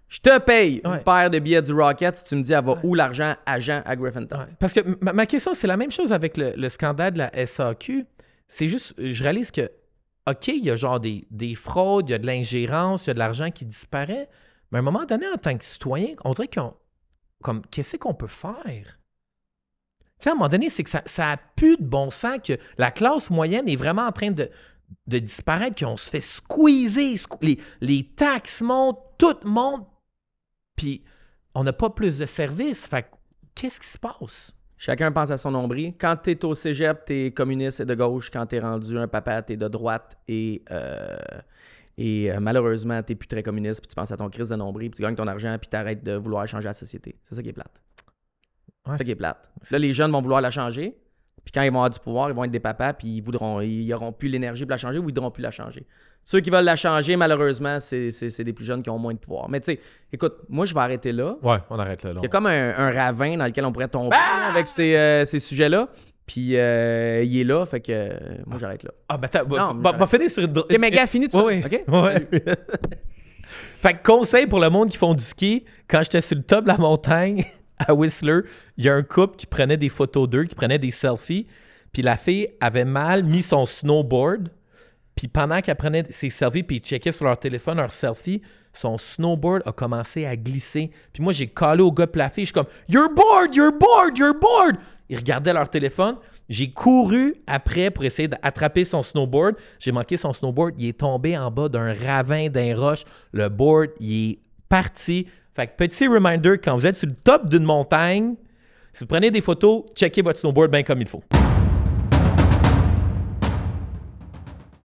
je te paye une paire de billets du Rocket si tu me dis elle va où l'argent agent à Griffintown. Ouais. Parce que ma question, c'est la même chose avec le scandale de la SAQ. C'est juste, je réalise que OK, il y a genre des fraudes, il y a de l'ingérence, il y a de l'argent qui disparaît, mais à un moment donné, en tant que citoyen, on dirait comme qu'est-ce qu'on peut faire? Tu sais, à un moment donné, c'est que ça a plus de bon sens, que la classe moyenne est vraiment en train de disparaître, qu'on se fait squeezer, les taxes montent, tout monte, puis on n'a pas plus de services. Fait que, qu'est-ce qui se passe? Chacun pense à son nombril. Quand t'es au cégep, t'es communiste et de gauche. Quand t'es rendu un papa, t'es de droite et malheureusement, t'es plus très communiste puis tu penses à ton crise de nombril puis tu gagnes ton argent puis t'arrêtes de vouloir changer la société. C'est ça qui est plate. Ouais, C'est ça qui est plate. Là, les jeunes vont vouloir la changer puis quand ils vont avoir du pouvoir, ils vont être des papas puis ils auront plus l'énergie pour la changer ou ils voudront plus la changer. Ceux qui veulent la changer, malheureusement, c'est des plus jeunes qui ont moins de pouvoir. Mais tu sais, écoute, moi, je vais arrêter là. Ouais, on arrête là. Il y a comme un ravin dans lequel on pourrait tomber avec ces sujets-là. Puis il est là, fait que moi, j'arrête là. Ah, ben, Non, finir sur une... OK, mais gars, finis tout Ouais, ça. OK? ouais. Fait que conseil pour le monde qui font du ski, quand j'étais sur le top de la montagne à Whistler, il y a un couple qui prenait des photos d'eux, qui prenait des selfies, puis la fille avait mal mis son snowboard, puis pendant qu'elle prenait ses selfies, puis ils checkaient sur leur téléphone leur selfie, son snowboard a commencé à glisser. Puis moi, j'ai collé au gars de la fille, je suis comme « You're bored, you're bored, you're bored! » Ils regardaient leur téléphone. J'ai couru après pour essayer d'attraper son snowboard. J'ai manqué son snowboard. Il est tombé en bas d'un ravin, d'un roche. Le board, il est parti. Fait que petit reminder, quand vous êtes sur le top d'une montagne, si vous prenez des photos, checkez votre snowboard bien comme il faut.